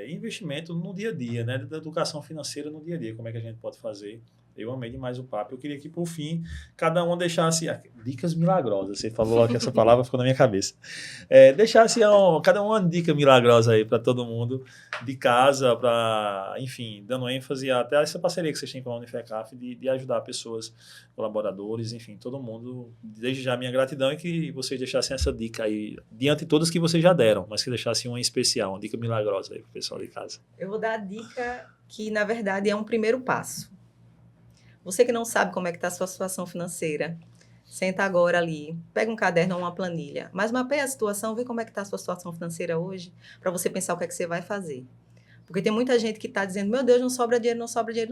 investimento no dia a dia, né? Da educação financeira no dia a dia, como é que a gente pode fazer. Eu amei demais o papo. Eu queria que, por fim, cada um deixasse... Dicas milagrosas. Você falou que essa palavra ficou na minha cabeça. Deixasse cada uma dica milagrosa aí para todo mundo de casa, para, enfim, dando ênfase até essa parceria que vocês têm com a Unifecaf de ajudar pessoas, colaboradores, enfim, todo mundo. Desde já minha gratidão e que vocês deixassem essa dica aí, diante de todas que vocês já deram, mas que deixassem uma em especial, uma dica milagrosa aí para o pessoal de casa. Eu vou dar a dica que, na verdade, é um primeiro passo. Você que não sabe como é que está a sua situação financeira, senta agora ali, pega um caderno ou uma planilha, mas mapeia a situação, vê como é que está a sua situação financeira hoje, para você pensar o que é que você vai fazer. Porque tem muita gente que está dizendo, meu Deus, não sobra dinheiro, não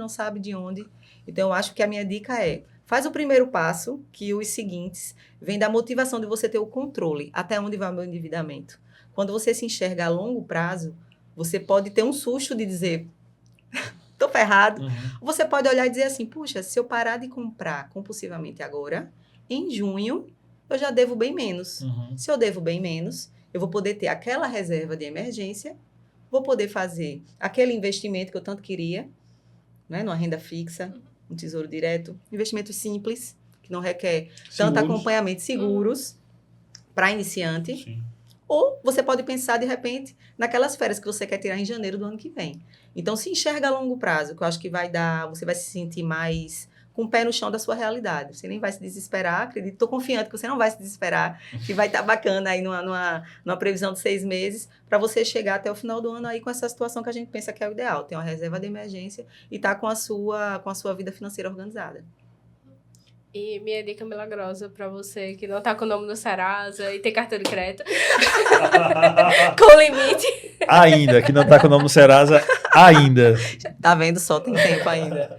sabe de onde. Então, eu acho que a minha dica faz o primeiro passo, que os seguintes vem da motivação de você ter o controle, até onde vai o meu endividamento. Quando você se enxerga a longo prazo, você pode ter um susto de dizer... Estou ferrado. Uhum. Você pode olhar e dizer assim, puxa, se eu parar de comprar compulsivamente agora, em junho, eu já devo bem menos. Uhum. Se eu devo bem menos, eu vou poder ter aquela reserva de emergência, vou poder fazer aquele investimento que eu tanto queria, né, numa renda fixa, um tesouro direto, investimentos simples, que não requer tanto acompanhamento, seguros, para iniciante. Sim. Ou você pode pensar, de repente, naquelas férias que você quer tirar em janeiro do ano que vem. Então, se enxerga a longo prazo, que eu acho que você vai se sentir mais com o pé no chão da sua realidade. Você nem vai se desesperar, acredito, estou confiante que você não vai se desesperar, que vai estar bacana aí numa previsão de 6 meses, para você chegar até o final do ano aí com essa situação que a gente pensa que é o ideal, ter uma reserva de emergência e estar com a sua vida financeira organizada. E minha dica milagrosa para você que não tá com o nome no Serasa e tem cartão de crédito. Com limite. Ainda, que não tá com o nome no Serasa, ainda. Tá vendo? Só tem tempo ainda.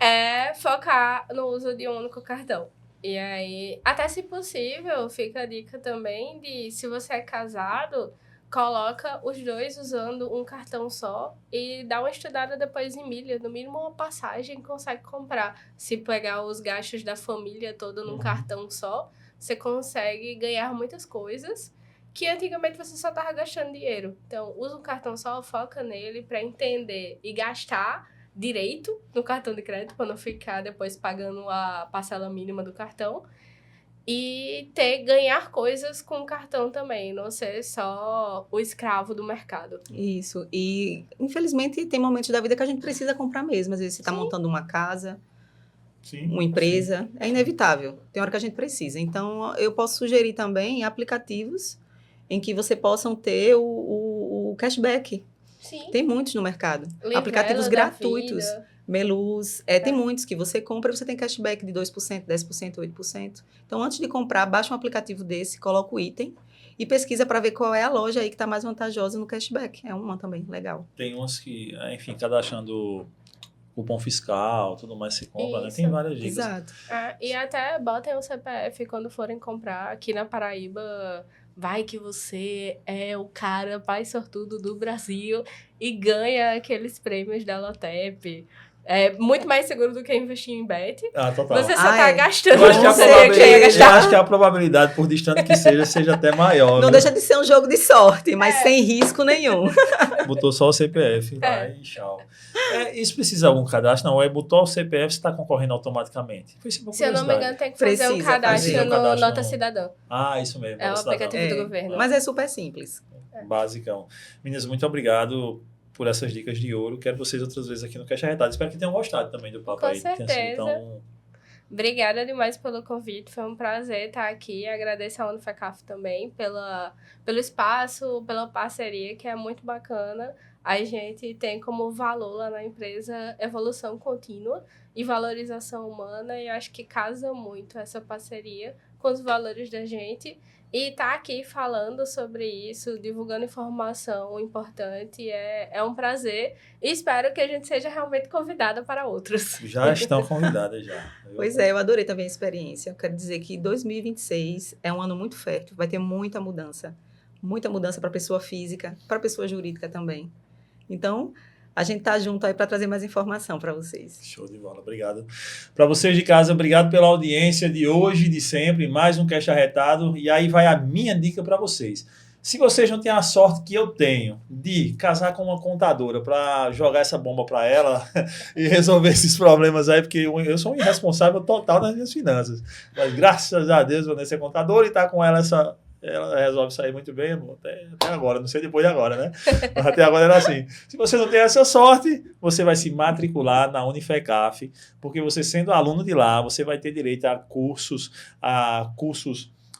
Focar no uso de um único cartão. E aí, até se possível, fica a dica também de, se você é casado, coloca os dois usando um cartão só e dá uma estudada depois em milha. No mínimo uma passagem consegue comprar. Se pegar os gastos da família toda num cartão só, você consegue ganhar muitas coisas que antigamente você só estava gastando dinheiro. Então, usa um cartão só, foca nele para entender e gastar direito no cartão de crédito, para não ficar depois pagando a parcela mínima do cartão. E ganhar coisas com o cartão também, não ser só o escravo do mercado. Isso. E, infelizmente, tem momentos da vida que a gente precisa comprar mesmo. Às vezes você está montando uma casa, uma empresa. É inevitável. Tem hora que a gente precisa. Então, eu posso sugerir também aplicativos em que você possam ter o cashback. Sim. Tem muitos no mercado. Livelo aplicativos gratuitos. Vida. Melus, tem muitos que você compra e você tem cashback de 2%, 10%, 8%. Então, antes de comprar, baixa um aplicativo desse, coloca o item e pesquisa para ver qual é a loja aí que está mais vantajosa no cashback. É uma também, legal. Tem umas que, enfim, cadastrando cupom fiscal, tudo mais se compra, né? Tem várias dicas. Exato. E até botem o CPF quando forem comprar. Aqui na Paraíba, vai que você é o cara mais sortudo do Brasil e ganha aqueles prêmios da Lotep. É muito mais seguro do que investir em bet. Total. Você só tá gastando. Eu acho que a probabilidade, por distante que seja até maior. Não deixa de ser um jogo de sorte, mas sem risco nenhum. Botou só o CPF lá e tchau. Isso precisa de algum cadastro? Não, botou o CPF, você está concorrendo automaticamente. Se eu não me engano, tem que fazer um cadastro no Nota Cidadã. Isso mesmo. É o aplicativo do governo. Mas é super simples. Basicão. Meninas, muito obrigado por essas dicas de ouro. Quero vocês outras vezes aqui no Caixa Arretado. Espero que tenham gostado também do papo. Com certeza. Obrigada demais pelo convite. Foi um prazer estar aqui. Agradeço a Unifecaf também pelo espaço, pela parceria, que é muito bacana. a gente tem como valor lá na empresa evolução contínua e valorização humana, e eu acho que casa muito essa parceria com os valores da gente. E estar aqui falando sobre isso, divulgando informação importante, é um prazer. E espero que a gente seja realmente convidada para outros. Já estão convidadas, já. Pois é, eu adorei também a experiência. Eu quero dizer que 2026 é um ano muito fértil, vai ter muita mudança para a pessoa física, para a pessoa jurídica também. Então, a gente está junto aí para trazer mais informação para vocês. Show de bola, obrigado. Para vocês de casa, obrigado pela audiência de hoje, de sempre, mais um Cash Arretado. E aí vai a minha dica para vocês. Se vocês não têm a sorte que eu tenho de casar com uma contadora para jogar essa bomba para ela e resolver esses problemas aí, porque eu sou um irresponsável total nas minhas finanças. Mas graças a Deus eu vou ser contadora e tá com ela ela resolve sair muito bem, até agora, não sei depois de agora, né? Mas até agora era assim. Se você não tem essa sorte, você vai se matricular na Unifecaf, porque você sendo aluno de lá, você vai ter direito a cursos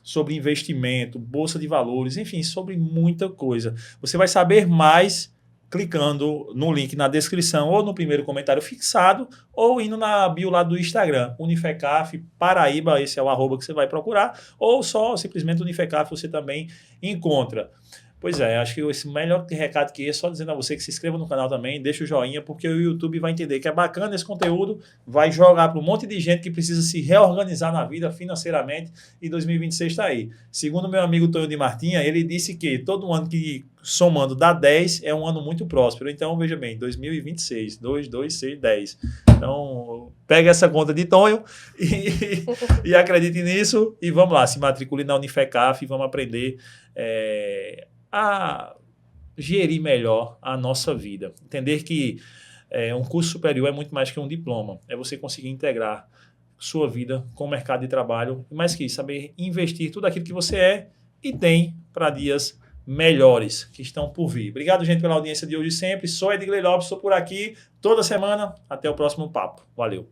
sobre investimento, bolsa de valores, enfim, sobre muita coisa. Você vai saber mais clicando no link na descrição ou no primeiro comentário fixado ou indo na bio lá do Instagram, Unifecaf Paraíba, esse é o @ que você vai procurar, ou só simplesmente Unifecaf você também encontra. Pois é, acho que esse melhor recado que é só dizendo a você que se inscreva no canal também, deixa o joinha, porque o YouTube vai entender que é bacana esse conteúdo, vai jogar para um monte de gente que precisa se reorganizar na vida financeiramente e 2026 está aí. Segundo meu amigo Tonho de Martinha, ele disse que todo ano que somando dá 10 é um ano muito próspero. Então, veja bem, 2026, 2, 2, 6, 10. Então, pega essa conta de Tonho e acredite nisso e vamos lá, se matricule na Unifecaf e vamos aprender a gerir melhor a nossa vida. Entender que um curso superior é muito mais que um diploma. É você conseguir integrar sua vida com o mercado de trabalho, e mais que isso, saber investir tudo aquilo que você é e tem para dias melhores que estão por vir. Obrigado, gente, pela audiência de hoje sempre. Sou Edgley Lopes, estou por aqui toda semana. Até o próximo papo. Valeu.